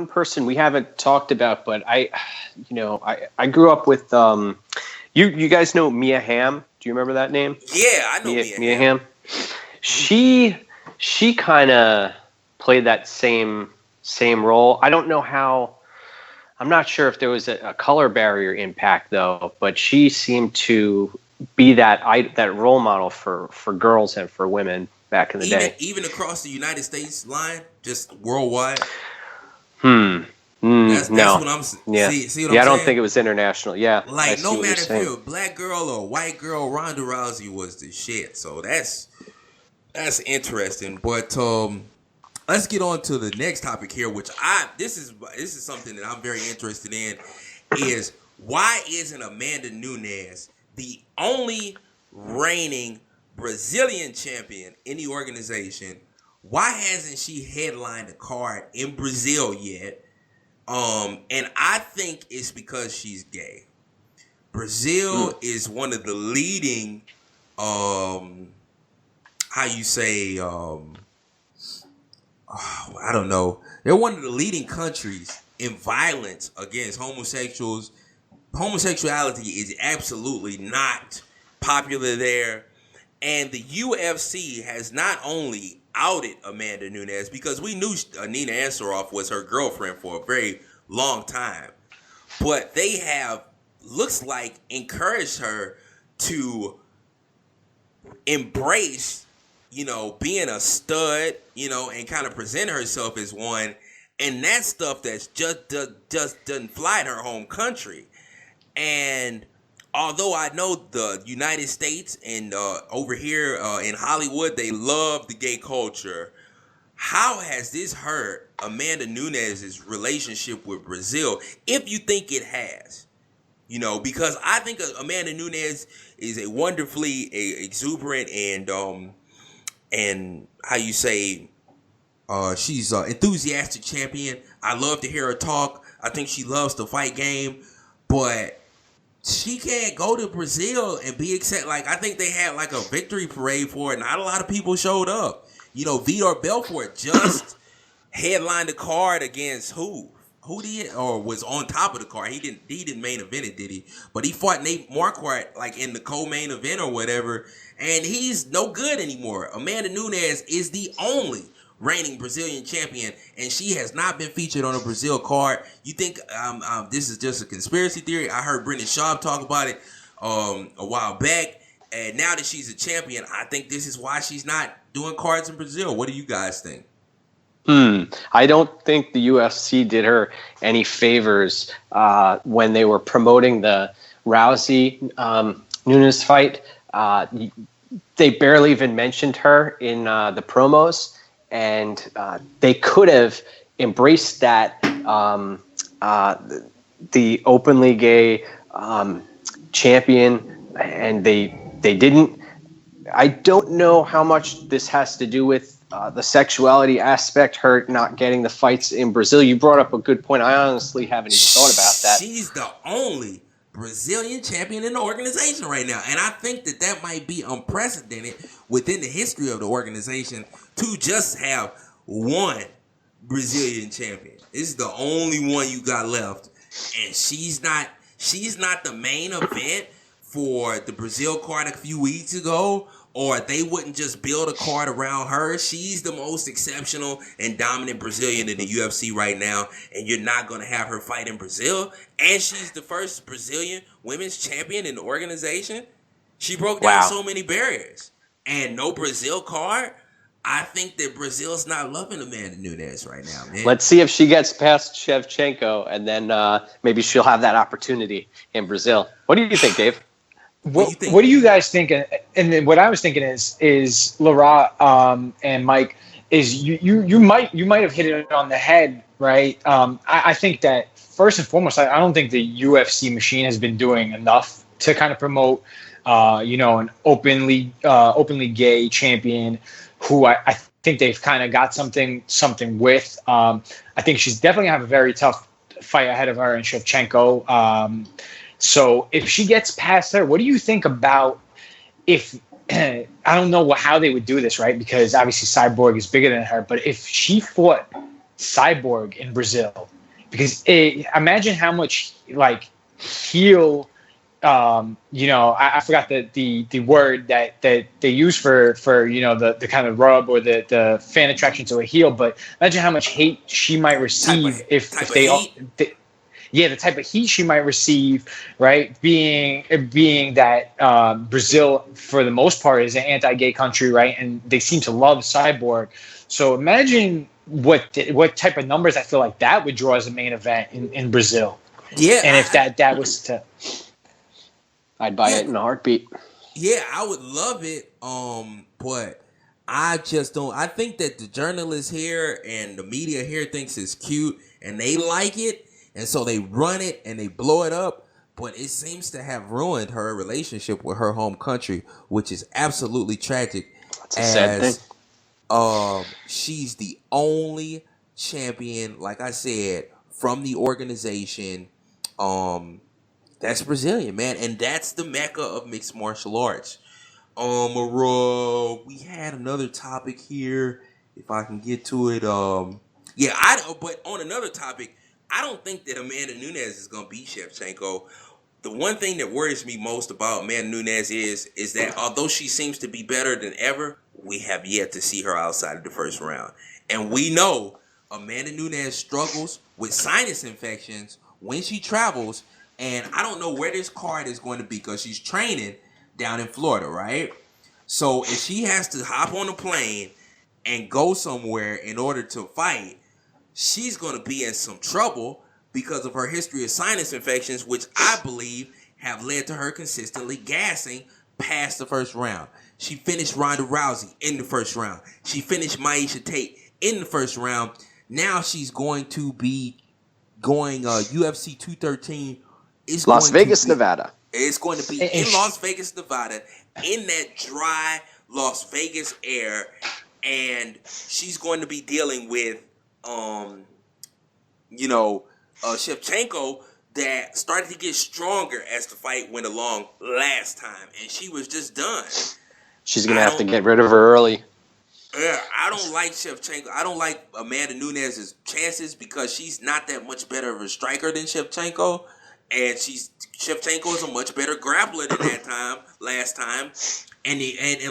person we haven't talked about, but I grew up with you guys know Mia Hamm? Do you remember that name? Yeah, I know Mia Hamm. She kind of played that same role. I don't know how. I'm not sure if there was a color barrier impact though, but she seemed to be that role model for girls and for women back in the day. Even across the United States line, just worldwide. That's what I'm saying. Yeah. See what I'm I don't saying? think it was international. Yeah. Like, no matter if you're a black girl or a white girl, Ronda Rousey was the shit. So that's interesting. But let's get on to the next topic here, which this is something that I'm very interested in, is why isn't Amanda Nunes the only reigning Brazilian champion in the organization? Why hasn't she headlined a card in Brazil yet? And I think it's because she's gay. Brazil is one of the leading, I don't know. They're one of the leading countries in violence against homosexuals. Homosexuality is absolutely not popular there. And the UFC has not only outed Amanda Nunes, because we knew Nina Ansaroff was her girlfriend for a very long time, but they have, looks like, encouraged her to embrace, being a stud, and kind of present herself as one. And that stuff that's just doesn't fly in her home country. And although I know the United States and over here in Hollywood, they love the gay culture, how has this hurt Amanda Nunes' relationship with Brazil, if you think it has? Because I think Amanda Nunes is a wonderfully exuberant and she's an enthusiastic champion. I love to hear her talk. I think she loves the fight game, but she can't go to Brazil and be accepted. Like, I think they had like a victory parade for it. Not a lot of people showed up. Vitor Belfort just headlined the card against who? Who did, or was on top of the card? He didn't main event it, did he? But he fought Nate Marquardt like in the co-main event or whatever, and he's no good anymore. Amanda Nunes is the only reigning Brazilian champion, and she has not been featured on a Brazil card. You think this is just a conspiracy theory? I heard Brendan Schaub talk about it a while back, and now that she's a champion, I think this is why she's not doing cards in Brazil. What do you guys think? I don't think the UFC did her any favors when they were promoting the Rousey Nunes fight. They barely even mentioned her in the promos. And they could have embraced that the openly gay champion, and they didn't. I don't know how much this has to do with the sexuality aspect, her not getting the fights in Brazil. You brought up a good point. I honestly haven't even thought about that. She's the only Brazilian champion in the organization right now. And I think that might be unprecedented within the history of the organization to just have one Brazilian champion. This is the only one you got left. And she's not the main event for the Brazil card a few weeks ago, or they wouldn't just build a card around her. She's the most exceptional and dominant Brazilian in the UFC right now, and you're not going to have her fight in Brazil. And she's the first Brazilian women's champion in the organization. She broke down so many barriers. And no Brazil card. I think that Brazil's not loving Amanda Nunes right now, man. Let's see if she gets past Shevchenko, and then maybe she'll have that opportunity in Brazil. What do you think, Dave? What do you guys think? And then what I was thinking is Laura and Mike, is you might have hit it on the head, right? I think that first and foremost, I don't think the UFC machine has been doing enough to kind of promote, an openly gay champion who I think they've kind of got something with. I think she's definitely going to have a very tough fight ahead of her in Shevchenko. So if she gets past her, what do you think about if I don't know how they would do this, right? Because obviously Cyborg is bigger than her, but if she fought Cyborg in Brazil, because imagine how much heel. I forgot the word that they use for the kind of rub or the fan attraction to a heel, but imagine how much hate she might receive if the type of heat she might receive, right? Being that Brazil for the most part is an anti-gay country, right? And they seem to love Cyborg. So imagine what type of numbers I feel like that would draw as a main event in Brazil. Yeah, and if that was to. I'd buy it in a heartbeat. Yeah, I would love it. But I just don't. I think that the journalists here and the media here thinks it's cute and they like it, and so they run it and they blow it up. But it seems to have ruined her relationship with her home country, which is absolutely tragic. That's a sad thing. She's the only champion, like I said, from the organization. That's Brazilian, man, and that's the mecca of mixed martial arts. We had another topic here, if I can get to it. But on another topic, I don't think that Amanda Nunes is gonna beat Shevchenko. The one thing that worries me most about Amanda Nunes is that although she seems to be better than ever, we have yet to see her outside of the first round, and we know Amanda Nunes struggles with sinus infections when she travels. And I don't know where this card is going to be because she's training down in Florida, right? So if she has to hop on a plane and go somewhere in order to fight, she's going to be in some trouble because of her history of sinus infections, which I believe have led to her consistently gassing past the first round. She finished Ronda Rousey in the first round. She finished Maia Tate in the first round. Now she's going to be going UFC 213. Las Vegas, Nevada. It's going to be in Las Vegas, Nevada, in that dry Las Vegas air, and she's going to be dealing with, Shevchenko that started to get stronger as the fight went along last time, and she was just done. She's going to have to get rid of her early. Yeah, I don't like Shevchenko. I don't like Amanda Nunes' chances because she's not that much better of a striker than Shevchenko. And Shevchenko is a much better grappler than last time. And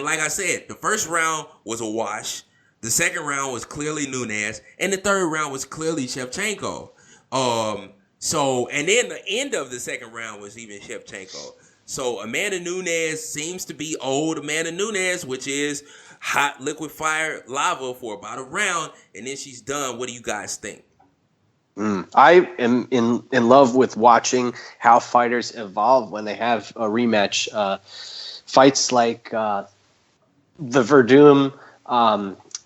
like I said, the first round was a wash. The second round was clearly Nunes. And the third round was clearly Shevchenko. And then the end of the second round was even Shevchenko. So Amanda Nunes seems to be old Amanda Nunes, which is hot liquid fire lava for about a round. And then she's done. What do you guys think? I am in love with watching how fighters evolve when they have a rematch. Fights like the Verdum,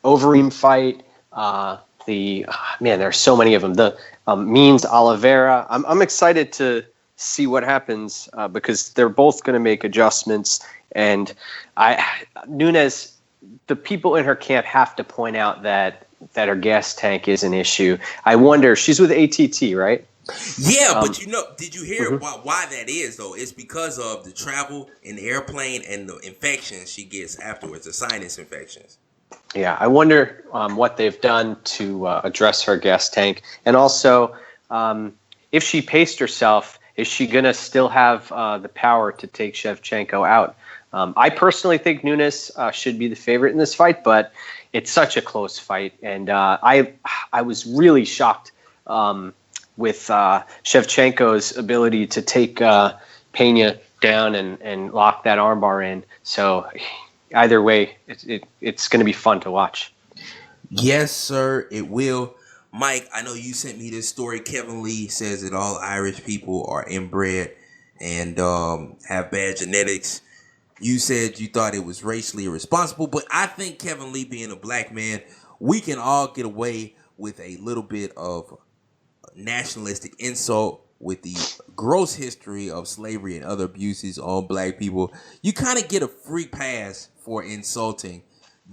Overeem fight. There are so many of them. The Means Oliveira. I'm excited to see what happens because they're both going to make adjustments. And Nunes, the people in her camp have to point out that her gas tank is an issue. I wonder, she's with ATT, right? Yeah, but did you hear why that is though? It's because of the travel in the airplane and the infections she gets afterwards, the sinus infections. Yeah, I wonder what they've done to address her gas tank, and also if she paced herself, is she gonna still have the power to take Shevchenko out? I personally think Nunes should be the favorite in this fight, but it's such a close fight, and I was really shocked with Shevchenko's ability to take Pena down and lock that armbar in. So either way, it's going to be fun to watch. Yes, sir, it will. Mike, I know you sent me this story. Kevin Lee says that all Irish people are inbred and have bad genetics. You said you thought it was racially irresponsible, but I think Kevin Lee being a black man, we can all get away with a little bit of nationalistic insult with the gross history of slavery and other abuses on black people. You kind of get a free pass for insulting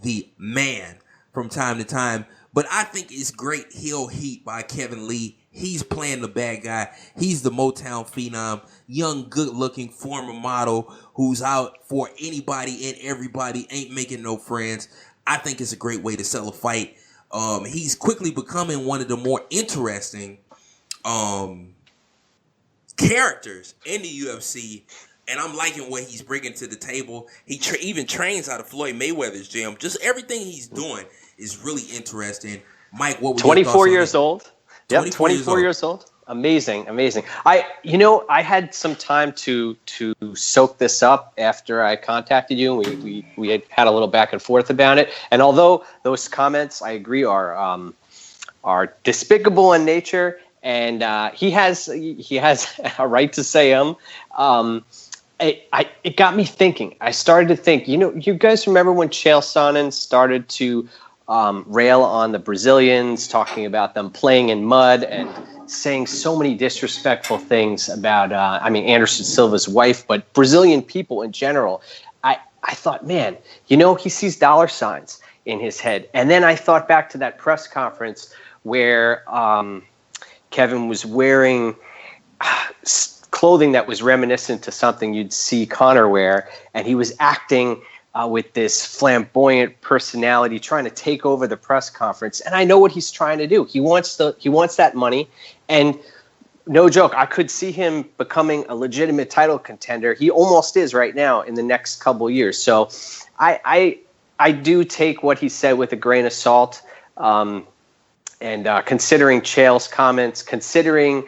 the man from time to time, but I think it's great heel heat by Kevin Lee. He's playing the bad guy. He's the Motown phenom, young, good-looking former model who's out for anybody and everybody, ain't making no friends. I think it's a great way to sell a fight. He's quickly becoming one of the more interesting characters in the UFC, and I'm liking what he's bringing to the table. He even trains out of Floyd Mayweather's gym. Just everything he's doing is really interesting. Mike, what were 24 years old? Yep, 24 years old. Amazing. I had some time to soak this up after I contacted you. We had a little back and forth about it. And although those comments, I agree, are despicable in nature, and he has a right to say them. It got me thinking. I started to think. You guys remember when Chael Sonnen started to rail on the Brazilians, talking about them playing in mud and saying so many disrespectful things about, Anderson Silva's wife, but Brazilian people in general. I thought, man, he sees dollar signs in his head. And then I thought back to that press conference where Kevin was wearing clothing that was reminiscent to something you'd see Conor wear, and he was acting with this flamboyant personality, trying to take over the press conference. And I know what he's trying to do. He wants that money, and no joke, I could see him becoming a legitimate title contender. He almost is right now in the next couple years. So I do take what he said with a grain of salt. And considering Chael's comments, considering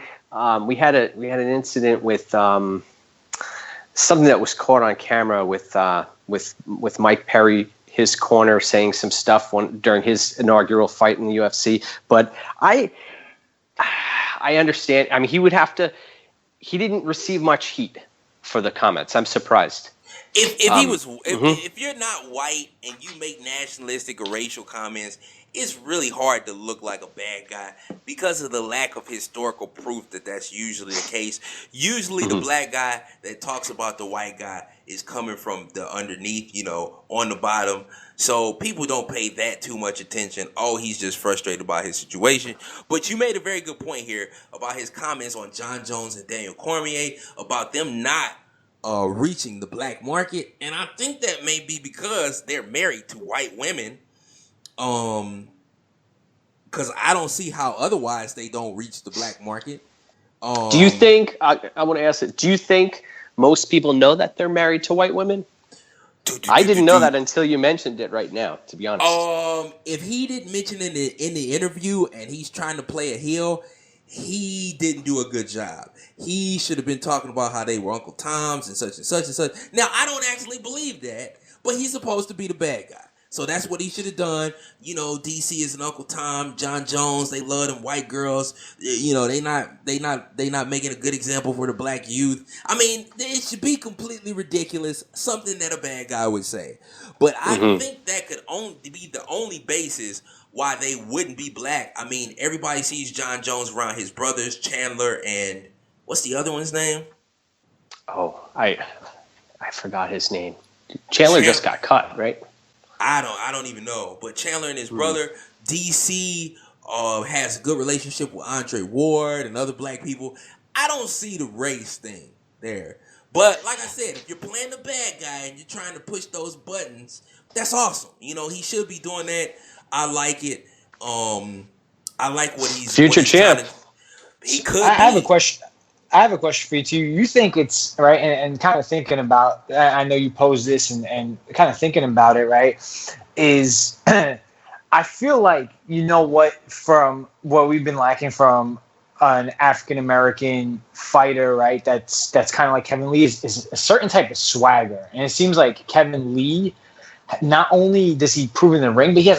we had an incident with something that was caught on camera with Mike Perry, his corner, saying some stuff during his inaugural fight in the UFC. But I understand. I mean, he didn't receive much heat for the comments. I'm surprised. If you're not white and you make nationalistic or racial comments, it's really hard to look like a bad guy because of the lack of historical proof that that's usually the case. Usually the black guy that talks about the white guy is coming from the underneath, on the bottom. So people don't pay that too much attention. Oh, he's just frustrated by his situation. But you made a very good point here about his comments on John Jones and Daniel Cormier, about them not reaching the black market. And I think that may be because they're married to white women. Because I don't see how otherwise they don't reach the black market. Do you think, I want to ask it, do you think most people know that they're married to white women? I didn't know that until you mentioned it right now, to be honest. If he didn't mention it in the interview and he's trying to play a heel, he didn't do a good job. He should have been talking about how they were Uncle Toms and such and such and such. Now, I don't actually believe that, but he's supposed to be the bad guy. So that's what he should have done. DC is an Uncle Tom, John Jones. They love them white girls. They not making a good example for the black youth. I mean, it should be completely ridiculous. Something that a bad guy would say. But I think that could only be the only basis why they wouldn't be black. I mean, everybody sees John Jones around his brothers, Chandler, and what's the other one's name? Oh, I forgot his name. Chandler just got cut, right? I don't even know. But Chandler and his brother, DC, has a good relationship with Andre Ward and other black people. I don't see the race thing there. But like I said, if you're playing the bad guy and you're trying to push those buttons, that's awesome. You know, he should be doing that. I like it. I like what he's future champ. He could. I have a question. I have a question for you too. You think it's right, and kind of thinking about. I know you posed this, and kind of thinking about it. Right, is I feel like you know what from what we've been lacking from an African American fighter, right? That's kind of like Kevin Lee is a certain type of swagger, and it seems like Kevin Lee. Not only does he prove in the ring, but he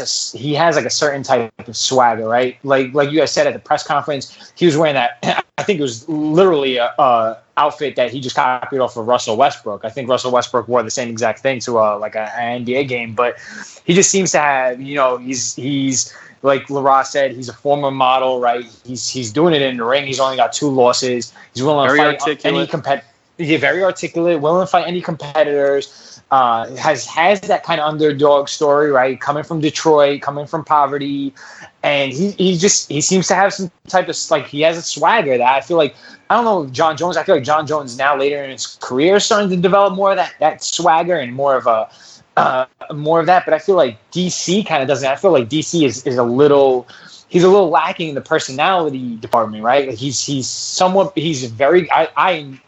has like a certain type of swagger, right? Like you guys said at the press conference, he was wearing that. I think it was literally a outfit that he just copied off of Russell Westbrook. I think Russell Westbrook wore the same exact thing to like an NBA game, but he just seems to have, you know, he's like Lara said, he's a former model, right? He's doing it in the ring. He's only got 2 losses. He's willing to fight any very articulate, willing to fight any competitors. Has that kind of underdog story, right? Coming from Detroit, coming from poverty, and he seems to have some type of like he has a swagger that I feel like I don't know John Jones. I feel like John Jones now later in his career is starting to develop more of that swagger and more of that. But I feel like DC kind of doesn't. I feel like DC is a little. He's a little lacking in the personality department, right? Like he's very.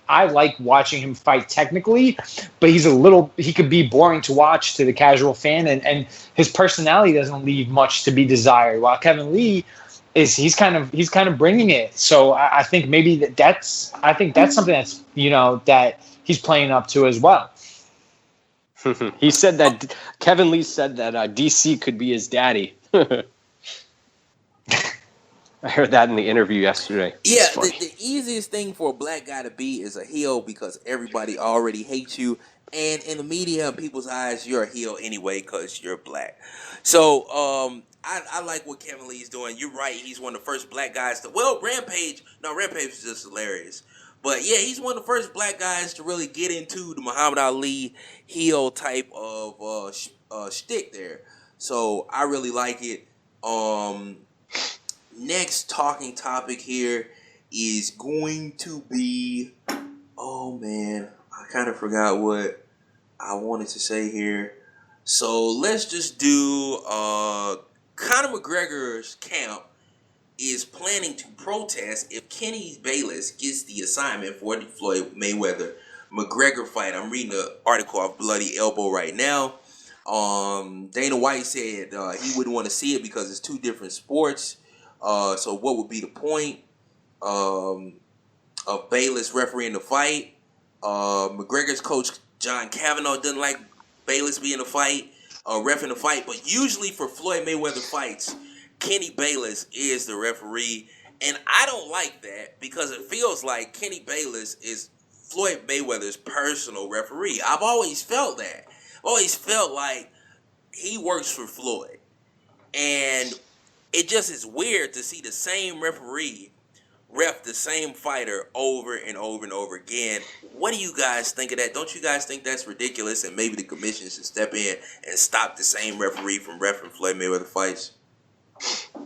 I like watching him fight technically, but he could be boring to watch to the casual fan, and his personality doesn't leave much to be desired. While Kevin Lee he's kind of bringing it. So I think maybe that's something that's that he's playing up to as well. He said that Kevin Lee said that DC could be his daddy. I heard that in the interview yesterday. Yeah, the easiest thing for a black guy to be is a heel because everybody already hates you. And in the media and people's eyes, you're a heel anyway because you're black. So I like what Kevin Lee's doing. You're right. He's one of the first black guys to... Well, Rampage is just hilarious. But yeah, he's one of the first black guys to really get into the Muhammad Ali heel type of shtick there. So I really like it. Next talking topic here is going to be, oh man, I kind of forgot what I wanted to say here. So let's just do Conor McGregor's camp is planning to protest if Kenny Bayless gets the assignment for the Floyd Mayweather McGregor fight. I'm reading the article off Bloody Elbow right now. Dana White said he wouldn't want to see it because it's 2 different sports. So what would be the point of Bayless refereeing the fight? McGregor's coach John Kavanaugh doesn't like Bayless being the fight, reffing the fight. But usually for Floyd Mayweather fights, Kenny Bayless is the referee. And I don't like that because it feels like Kenny Bayless is Floyd Mayweather's personal referee. I've always felt that. I've always felt like he works for Floyd. And it just is weird to see the same referee ref the same fighter over and over and over again. What do you guys think of that? Don't you guys think that's ridiculous and maybe the commission should step in and stop the same referee from reffing Floyd Mayweather fights?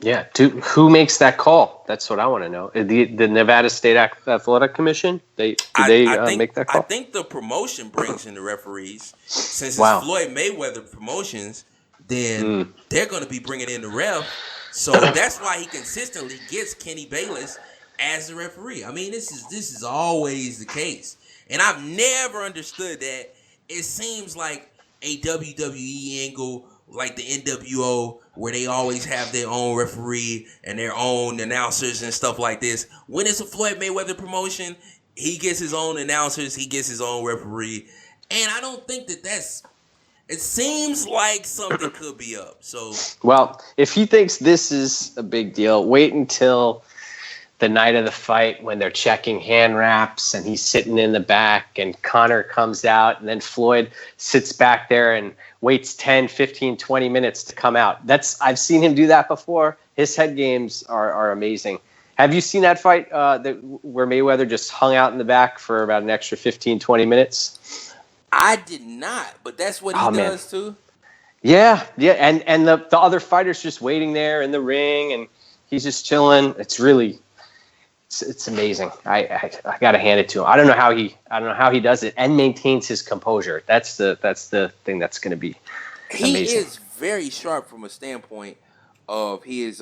Yeah, who makes that call? That's what I want to know. The Nevada State Athletic Commission? Make that call? I think the promotion brings in the referees. Since it's Floyd Mayweather promotions, then they're going to be bringing in the ref. So that's why he consistently gets Kenny Bayless as the referee. I mean, this is always the case. And I've never understood that. It seems like a WWE angle, like the NWO, where they always have their own referee and their own announcers and stuff like this. When it's a Floyd Mayweather promotion, he gets his own announcers, he gets his own referee. And I don't think that's... It seems like something could be up. So, well, if he thinks this is a big deal, wait until the night of the fight when they're checking hand wraps and he's sitting in the back and Conor comes out and then Floyd sits back there and waits 10, 15, 20 minutes to come out. I've seen him do that before. His head games are amazing. Have you seen that fight where Mayweather just hung out in the back for about an extra 15, 20 minutes? I did not, but that's what he does too. Yeah, and the other fighters just waiting there in the ring, and He's just chilling. It's really, it's amazing. I got to hand it to him. I don't know how he does it and maintains his composure. That's the thing that's going to be amazing. He is very sharp from a standpoint of his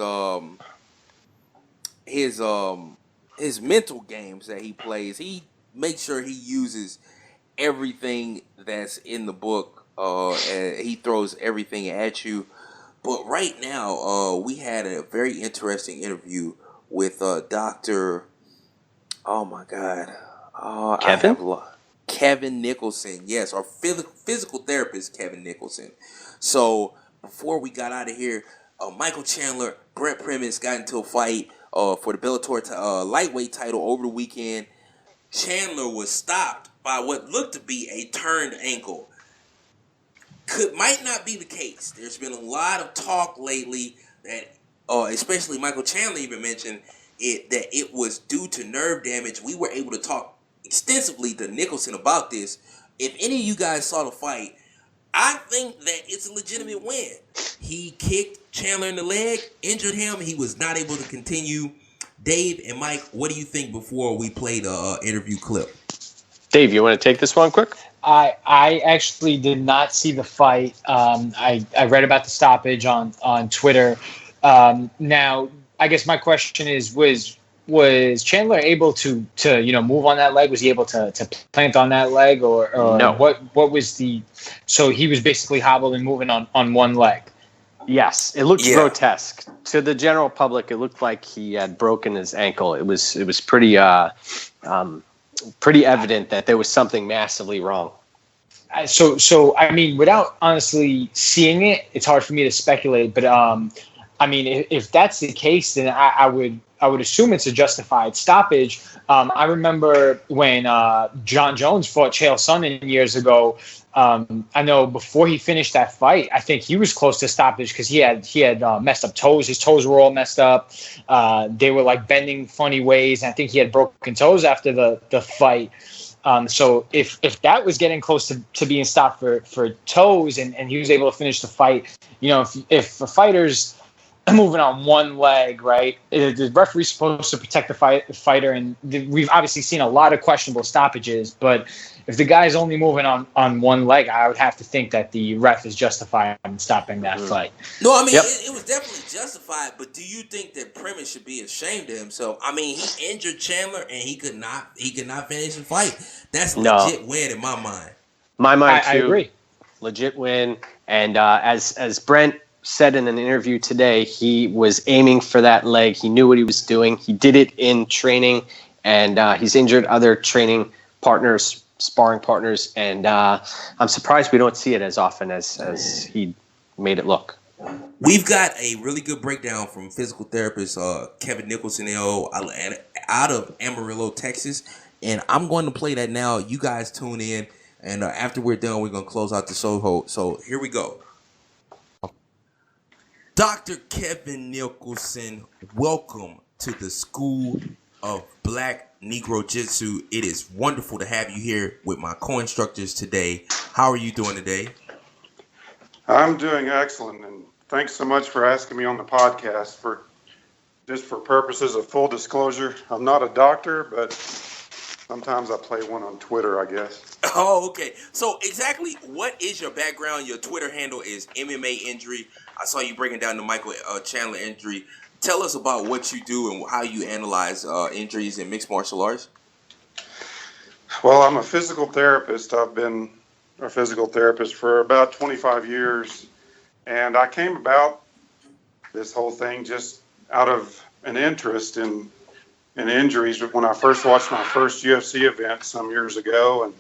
mental games that he plays. He makes sure he uses everything that's in the book. And he throws everything at you. But right now, we had a very interesting interview with Dr. Oh my God, Kevin Nicholson. Yes, our physical therapist, Kevin Nicholson. So before we got out of here, Michael Chandler, Brent Primus got into a fight for the Bellator lightweight title over the weekend. Chandler was stopped by what looked to be a turned ankle. Might not be the case. There's been a lot of talk lately that, especially Michael Chandler even mentioned that it was due to nerve damage. We were able to talk extensively to Nicholson about this. If any of you guys saw the fight, I think that it's a legitimate win. He kicked Chandler in the leg, injured him. He was not able to continue. Dave and Mike, what do you think before we play the interview clip? Dave, you want to take this one quick? I actually did not see the fight. I read about the stoppage on Twitter. Now, I guess my question is, was Chandler able to move on that leg? Was he able to plant on that leg, or no? What was the? So he was basically hobbled and moving on one leg. Yes, it looked grotesque to the general public. It looked like he had broken his ankle. It was pretty pretty evident that there was something massively wrong. So I mean, without honestly seeing it, it's hard for me to speculate. But I mean, if that's the case, then I would assume it's a justified stoppage. I remember when John Jones fought Chael Sonnen years ago. I know before he finished that fight, I think he was close to stoppage because he had messed up toes. His toes were all messed up. They were like bending funny ways. And I think he had broken toes after the fight. So if that was getting close to being stopped for toes and he was able to finish the fight, if a fighter's moving on one leg, right, the referee's supposed to protect the fighter. And we've obviously seen a lot of questionable stoppages, but if the guy's only moving on one leg, I would have to think that the ref is justified in stopping that fight. No, I mean, it was definitely justified, but do you think that Primus should be ashamed of himself? I mean, he injured Chandler and he could not finish the fight. That's legit win in my mind. My mind, too. I agree. Legit win. And as Brent said in an interview today, he was aiming for that leg. He knew what he was doing. He did it in training, and he's injured other training partners, sparring partners, and I'm surprised we don't see it as often as he made it look. We've got a really good breakdown from physical therapist Kevin Nicholson out of Amarillo, Texas, and I'm going to play that now. You guys tune in, and after we're done, we're going to close out the show. So here we go. Dr. Kevin Nicholson, welcome to the School of BlackNegroJItsu. It is wonderful to have you here with my co-instructors today. How are you doing today? I'm doing excellent, and thanks so much for asking me on the podcast. For purposes of full disclosure, I'm not a doctor, but sometimes I play one on Twitter, I guess. Oh, okay. So exactly what is your background? Your Twitter handle is MMA Injury. I saw you breaking down the Michael Chandler injury. Tell us about what you do and how you analyze injuries in mixed martial arts. Well, I'm a physical therapist. I've been a physical therapist for about 25 years, and I came about this whole thing just out of an interest in injuries. When I first watched my first UFC event some years ago, and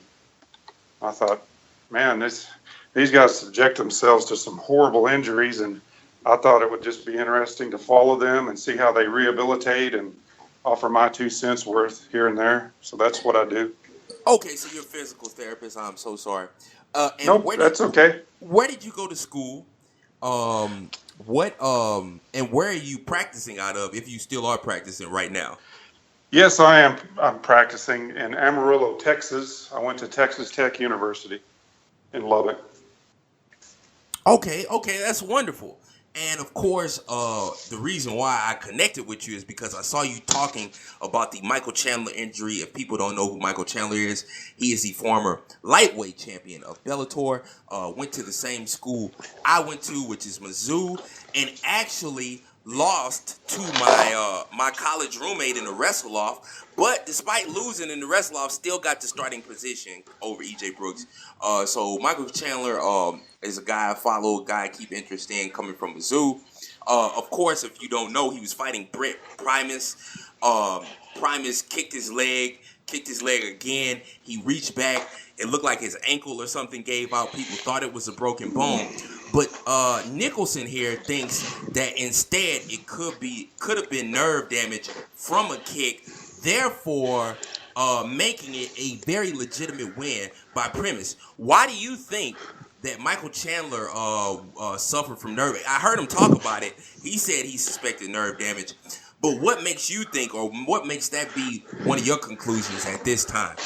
I thought, man, these guys subject themselves to some horrible injuries, and I thought it would just be interesting to follow them and see how they rehabilitate and offer my 2 cents worth here and there. So that's what I do. Okay, so you're a physical therapist. I'm so sorry. Nope, that's okay. Where did you go to school? And where are you practicing out of, if you still are practicing right now? Yes, I am. I'm practicing in Amarillo, Texas. I went to Texas Tech University in Lubbock. Okay, that's wonderful. And of course, the reason why I connected with you is because I saw you talking about the Michael Chandler injury. If people don't know who Michael Chandler is, he is the former lightweight champion of Bellator. Went to the same school I went to, which is Mizzou, and actually lost to my college roommate in the wrestle off. But despite losing in the wrestle off, still got the starting position over EJ Brooks. So Michael Chandler is a guy I follow, a guy I keep interest in, coming from Mizzou. Of course, if you don't know, he was fighting Brent Primus. Primus kicked his leg again. He reached back. It looked like his ankle or something gave out. People thought it was a broken bone. But Nicholson here thinks that instead it could have been nerve damage from a kick, therefore making it a very legitimate win by Primus. Why do you think that Michael Chandler suffered from nerve? I heard him talk about it. He said he suspected nerve damage. But what makes you think, or what makes that be one of your conclusions at this time?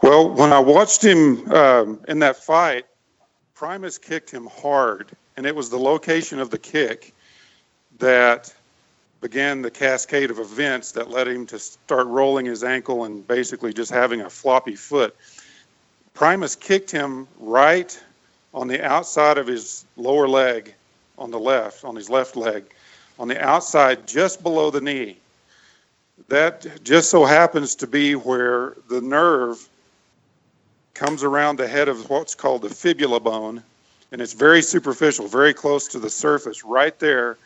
Well, when I watched him in that fight, Primus kicked him hard, and it was the location of the kick that began the cascade of events that led him to start rolling his ankle and basically just having a floppy foot. Primus kicked him right on the outside of his lower leg, on his left leg, on the outside just below the knee. That just so happens to be where the nerve comes around the head of what's called the fibula bone, and it's very superficial, very close to the surface, right there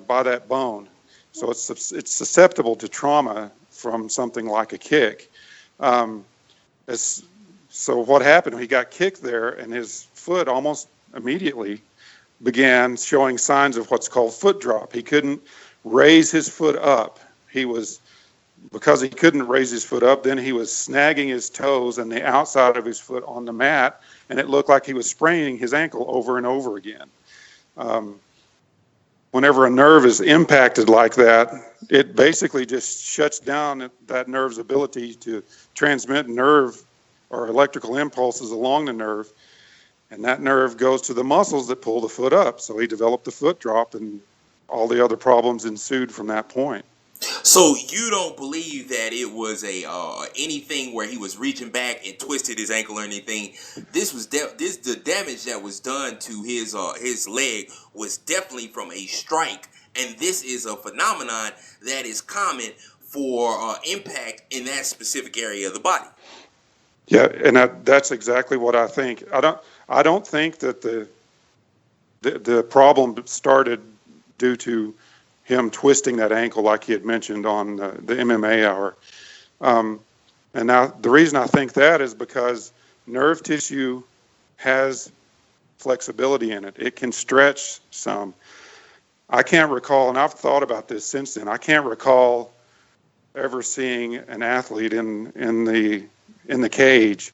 by that bone. So it's susceptible to trauma from something like a kick. So what happened? He got kicked there, and his foot almost immediately began showing signs of what's called foot drop. He couldn't raise his foot up. Because he couldn't raise his foot up, then he was snagging his toes and the outside of his foot on the mat, and it looked like he was spraining his ankle over and over again. Whenever a nerve is impacted like that, it basically just shuts down that nerve's ability to transmit nerve or electrical impulses along the nerve, and that nerve goes to the muscles that pull the foot up. So he developed the foot drop, and all the other problems ensued from that point. So you don't believe that it was anything where he was reaching back and twisted his ankle or anything? The damage that was done to his leg was definitely from a strike, and this is a phenomenon that is common for impact in that specific area of the body. Yeah, and that's exactly what I think. I don't think that the problem started due to him twisting that ankle like he had mentioned on the MMA Hour. And now the reason I think that is because nerve tissue has flexibility in it. It can stretch some. I can't recall, and I've thought about this since then, I can't recall ever seeing an athlete in the cage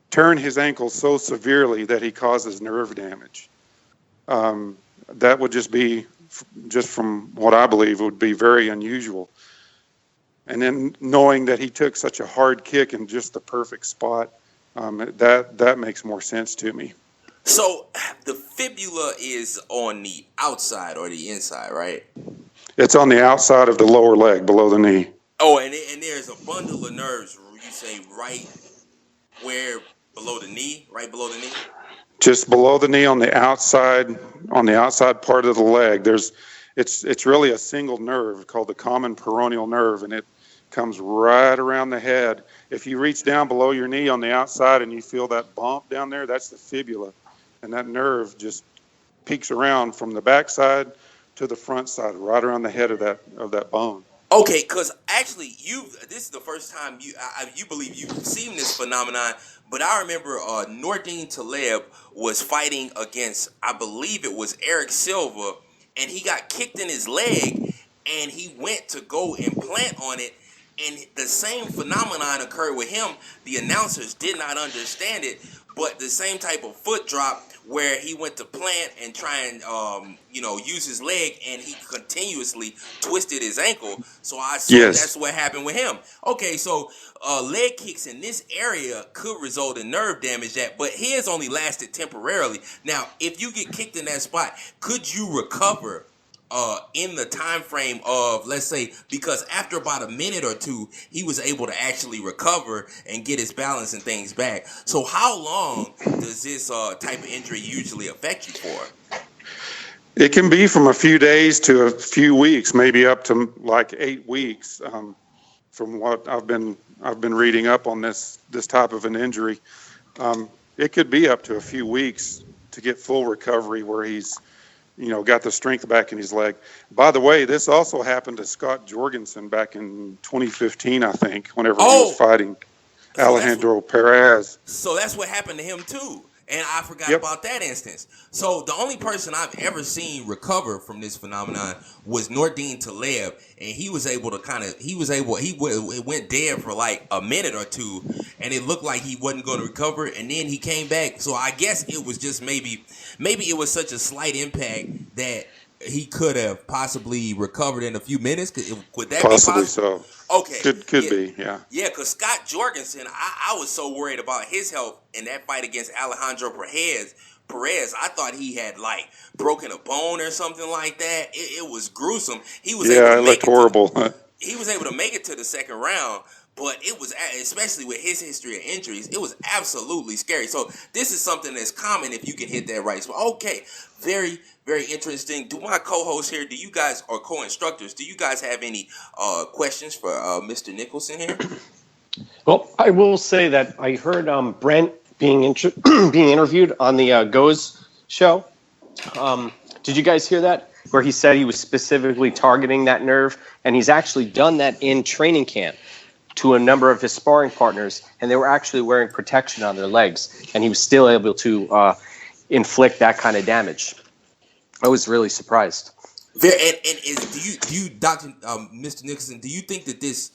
turn his ankle so severely that he causes nerve damage. That would just from what I believe would be very unusual. And then knowing that he took such a hard kick in just the perfect spot, that makes more sense to me. So the fibula is on the outside or the inside, right? It's on the outside of the lower leg, below the knee. Oh, and there's a bundle of nerves, you say, right where below the knee, right below the knee? Just below the knee on the outside part of the leg. It's really a single nerve called the common peroneal nerve, and it comes right around the head. If you reach down below your knee on the outside and you feel that bump down there, that's the fibula, and that nerve just peeks around from the backside to the front side, right around the head of that bone. Okay, because actually, this is the first time you believe you've seen this phenomenon, but I remember Nordine Taleb was fighting against, I believe it was Eric Silva, and he got kicked in his leg, and he went to go implant on it, and the same phenomenon occurred with him. The announcers did not understand it, but the same type of foot drop where he went to plant and try and use his leg, and he continuously twisted his ankle. So I assume that's what happened with him. Okay, so leg kicks in this area could result in nerve damage, but his only lasted temporarily. Now, if you get kicked in that spot, could you recover in the time frame of, let's say, because after about a minute or two, he was able to actually recover and get his balance and things back. So how long does this type of injury usually affect you for? It can be from a few days to a few weeks, maybe up to like 8 weeks. From what I've been reading up on this type of an injury, it could be up to a few weeks to get full recovery where he's got the strength back in his leg. By the way, this also happened to Scott Jorgensen back in 2015, I think, whenever he was fighting Alejandro Perez. So that's what happened to him too. And I forgot about that instance. So the only person I've ever seen recover from this phenomenon was Nordine Taleb, and he was able to he went dead for like a minute or two, and it looked like he wasn't going to recover, and then he came back. So I guess it was just maybe it was such a slight impact that he could have possibly recovered in a few minutes. Would that possibly be possible? So? Okay. Could be, yeah. Yeah, because Scott Jorgensen, I was so worried about his health in that fight against Alejandro Perez. I thought he had like broken a bone or something like that. It was gruesome. He was able to it looked horrible. He was able to make it to the second round, but it was, especially with his history of injuries, it was absolutely scary. So this is something that's common if you can hit that right spot. Okay, very, very interesting. Do my co-hosts here, do you guys, or co-instructors, do you guys have any questions for Mr. Nicholson here? Well, I will say that I heard Brent being interviewed on the Goes show. Did you guys hear that? Where he said he was specifically targeting that nerve, and he's actually done that in training camp to a number of his sparring partners, and they were actually wearing protection on their legs, and he was still able to inflict that kind of damage. I was really surprised. Do you, Dr. Mr. Nicholson, do you think that this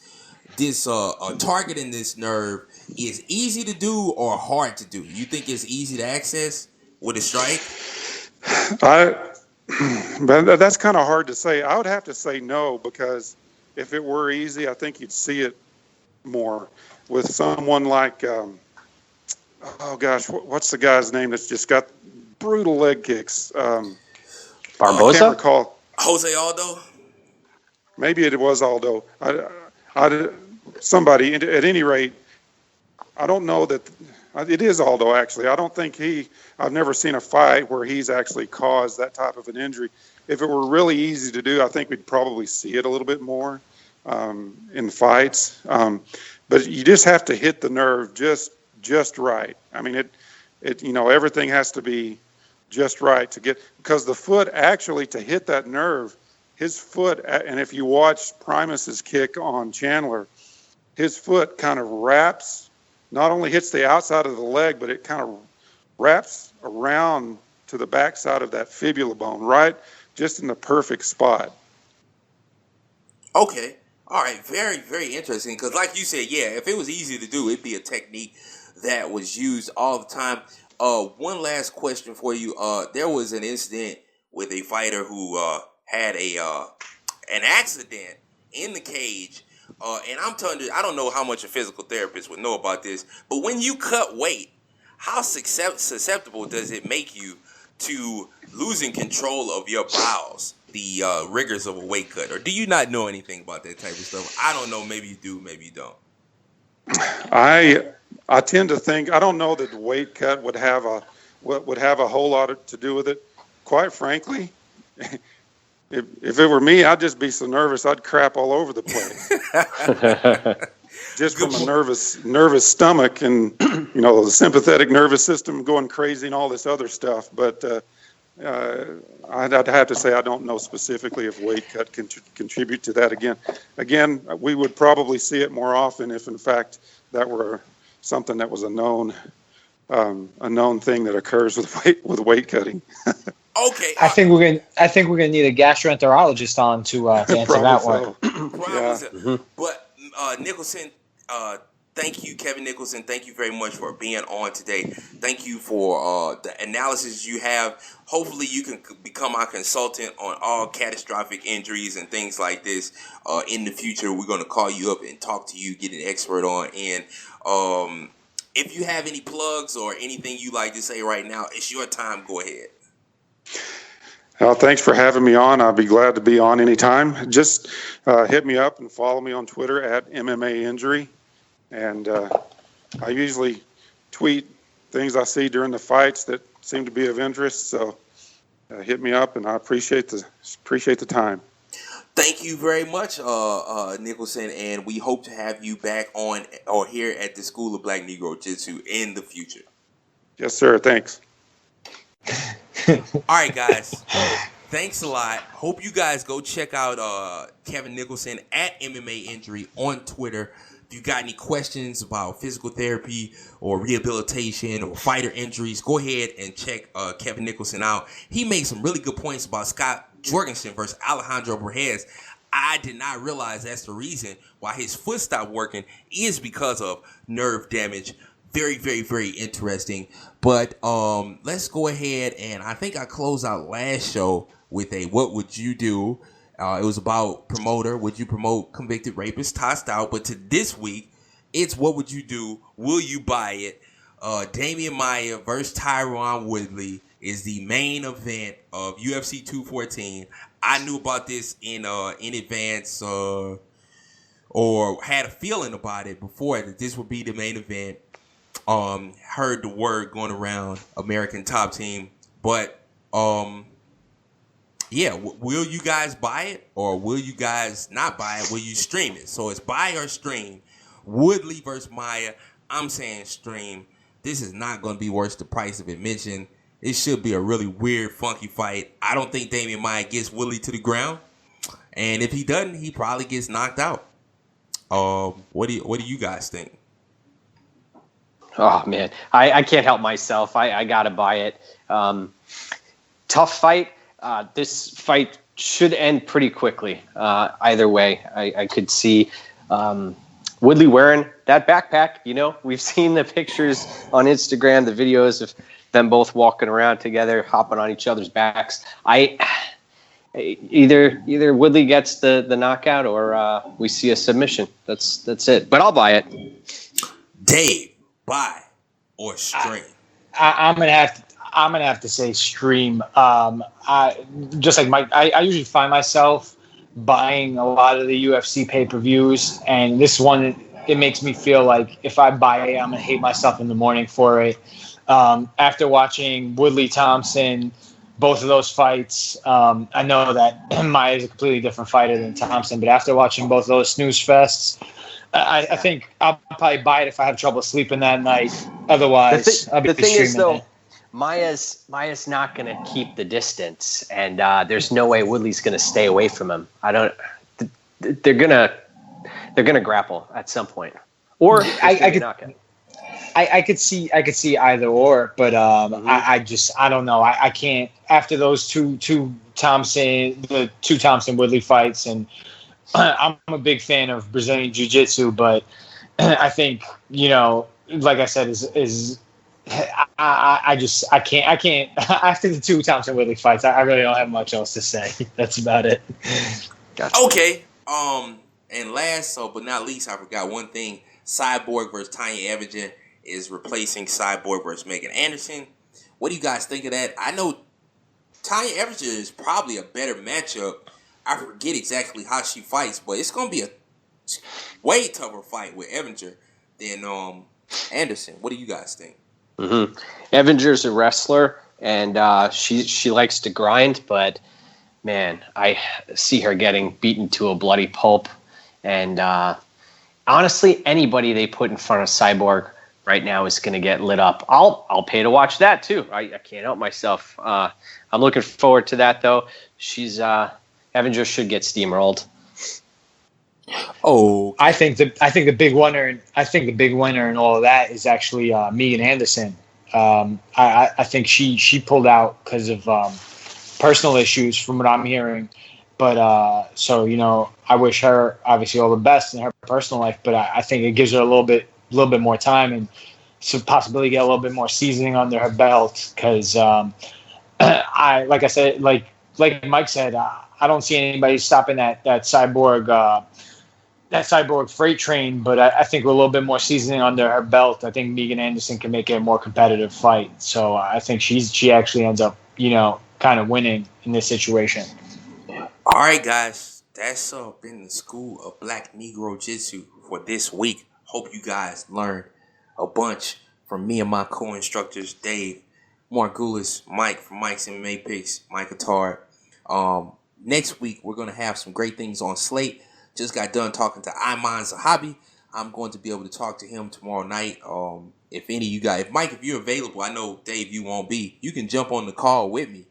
targeting this nerve is easy to do or hard to do? You think it's easy to access with a strike? But that's kind of hard to say. I would have to say no, because if it were easy, I think you'd see it more with someone like, what's the guy's name that's just got brutal leg kicks? Barboza? I can't recall. Jose Aldo? Maybe it was Aldo. Somebody, at any rate, I don't know that it is Aldo, actually. I don't think I've never seen a fight where he's actually caused that type of an injury. If it were really easy to do, I think we'd probably see it a little bit more in fights. But you just have to hit the nerve just right. I mean, everything has to be just right to get, because the foot actually, to hit that nerve, his foot, and if you watch Primus's kick on Chandler, his foot kind of wraps, not only hits the outside of the leg, but it kind of wraps around to the backside of that fibula bone, right? Just in the perfect spot. Okay. All right. Very, very interesting. Because like you said, yeah, if it was easy to do, it'd be a technique that was used all the time. One last question for you. There was an incident with a fighter who had an accident in the cage. And I'm telling you, I don't know how much a physical therapist would know about this, but when you cut weight, how susceptible does it make you to losing control of your bowels, the rigors of a weight cut? Or do you not know anything about that type of stuff? I don't know. Maybe you do. Maybe you don't. I tend to think, I don't know that the weight cut would have a whole lot to do with it. Quite frankly, if it were me, I'd just be so nervous I'd crap all over the place. Just from a nervous stomach and the sympathetic nervous system going crazy and all this other stuff. But I'd have to say I don't know specifically if weight cut can contribute to that. Again, we would probably see it more often if, in fact, that were something that was a known thing that occurs with weight cutting. Okay. I think we're gonna need a gastroenterologist on to answer that one. Yeah. But Nicholson, Thank you, Kevin Nicholson. Thank you very much for being on today. Thank you for the analysis you have. Hopefully, you can become our consultant on all catastrophic injuries and things like this. In the future, we're going to call you up and talk to you, get an expert on. And if you have any plugs or anything you like to say right now, it's your time. Go ahead. Well, thanks for having me on. I'll be glad to be on anytime. Just hit me up and follow me on Twitter at MMA Injury. And I usually tweet things I see during the fights that seem to be of interest. So hit me up, and I appreciate the time. Thank you very much, Nicholson, and we hope to have you back on or here at the School of Black Negro Jitsu in the future. Yes, sir. Thanks. All right, guys. Thanks a lot. Hope you guys go check out Kevin Nicholson at MMA Injury on Twitter. If you got any questions about physical therapy or rehabilitation or fighter injuries, go ahead and check Kevin Nicholson out. He made some really good points about Scott Jorgensen versus Alejandro Berhez. I did not realize that's the reason why his foot stopped working is because of nerve damage. Very, very, very interesting. But let's go ahead, and I think I closed out last show with a what would you do? It was about promoter. Would you promote convicted rapist tossed out? But to this week, it's what would you do? Will you buy it? Damien Maia versus Tyron Woodley is the main event of UFC 214. I knew about this in advance or had a feeling about it before that this would be the main event. Heard the word going around American Top Team, but yeah, will you guys buy it or will you guys not buy it? Will you stream it? So it's buy or stream. Woodley versus Maia. I'm saying stream. This is not going to be worth the price of admission. It should be a really weird, funky fight. I don't think Damien Maia gets Woodley to the ground, and if he doesn't, he probably gets knocked out. What do you guys think? Oh man, I can't help myself. I gotta buy it. Tough fight. This fight should end pretty quickly. Either way, I could see Woodley wearing that backpack. You know, we've seen the pictures on Instagram, the videos of them both walking around together, hopping on each other's backs. Either Woodley gets the knockout or we see a submission. That's it. But I'll buy it. Dave, buy or stream? I'm gonna have to say stream. I just like Mike. I usually find myself buying a lot of the UFC pay-per-views, and this one it makes me feel like if I buy it, I'm gonna hate myself in the morning for it. After watching Woodley Thompson, both of those fights, I know that Maia is a completely different fighter than Thompson, but after watching both of those snooze fests, I think I'll probably buy it if I have trouble sleeping that night. Otherwise, I'll be the thing is, though, it. Maia's not going to keep the distance, and there's no way Woodley's going to stay away from him. They're gonna grapple at some point, or I could see either or, but I don't know. I can't after those two Thompson Woodley fights, and I'm a big fan of Brazilian Jiu-Jitsu, but I think, you know, like I said, I can't after the two Thompson Woodley fights. I really don't have much else to say. That's about it. Gotcha. Okay. And last, but not least, I forgot one thing. Cyborg versus Tanya Evinger is replacing Cyborg versus Megan Anderson. What do you guys think of that? I know Tanya Evinger is probably a better matchup. I forget exactly how she fights, but it's going to be a way tougher fight with Evinger than Anderson. What do you guys think? Mm-hmm. Evinger's a wrestler, and she likes to grind, but man, I see her getting beaten to a bloody pulp. And honestly, anybody they put in front of Cyborg right now is going to get lit up. I'll pay to watch that too. I can't help myself. I'm looking forward to that though. Evinger should get steamrolled. Oh, I think the big winner in all of that is actually Megan Anderson. I think she pulled out because of personal issues, from what I'm hearing. But so, you know, I wish her obviously all the best in her personal life. But I think it gives her a little bit little bit more time and so possibly get a little bit more seasoning under her belt. Because like I said, like Mike said, I don't see anybody stopping that cyborg freight train, but I think with a little bit more seasoning under her belt, I think Megan Anderson can make it a more competitive fight. So I think she actually ends up, kind of winning in this situation. All right, guys, that's been the School of Black Negro Jitsu for this week. Hope you guys learned a bunch from me and my co-instructors, Dave, Margulis, Mike from Mike's MMA Picks, Mike Attard. Next week, we're going to have some great things on slate. Just got done talking to Iman Zahabi. I'm going to be able to talk to him tomorrow night. If any of you guys, Mike, if you're available, I know Dave, you won't be. You can jump on the call with me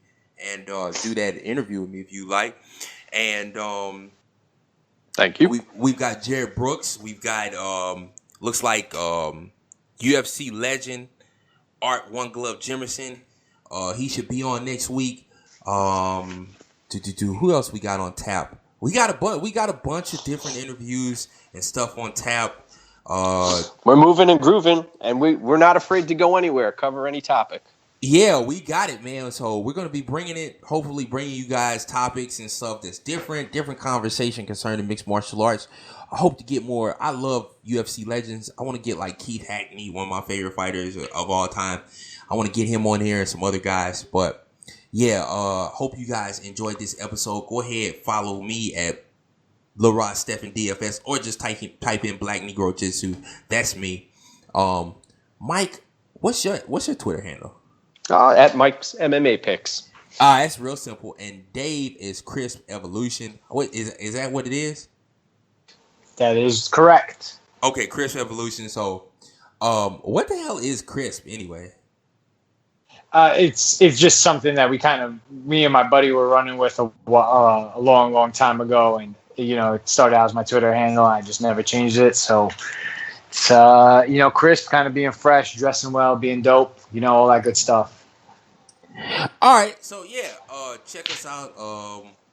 and do that interview with me if you like. And thank you. We've got Jared Brooks. We've got looks like UFC legend Art One Glove Jimerson. He should be on next week. Who else we got on tap? We got a bunch of different interviews and stuff on tap. We're moving and grooving, and we're not afraid to go anywhere, cover any topic. Yeah, we got it, man. So we're going to be hopefully bringing you guys topics and stuff that's different conversation concerning mixed martial arts. I hope to get more. I love UFC legends. I want to get like Keith Hackney, one of my favorite fighters of all time. I want to get him on here and some other guys. But yeah, hope you guys enjoyed this episode. Go ahead, follow me at LaRod Stephen DFS or just type in Black Negro Jitsu. That's me. Mike, what's your Twitter handle? At Mike's MMA Picks. That's real simple. And Dave is Crisp Evolution. What is that? What it is? That is correct. Okay, Crisp Evolution. So, what the hell is Crisp anyway? It's just something that me and my buddy were running with a long time ago, and it started out as my Twitter handle. And I just never changed it. So it's Crisp, kind of being fresh, dressing well, being dope, all that good stuff. All right, so yeah, check us out.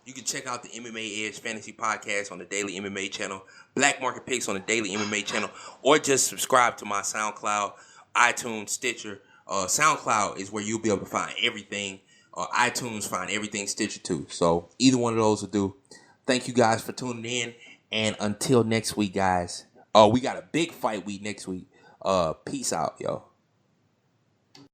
You can check out the MMA Edge Fantasy Podcast on the Daily MMA channel, Black Market Picks on the Daily MMA channel, or just subscribe to my SoundCloud, iTunes, Stitcher. SoundCloud is where you'll be able to find everything. iTunes, find everything, Stitcher too. So either one of those will do. Thank you guys for tuning in, and until next week, guys. We got a big fight week next week. Peace out, yo.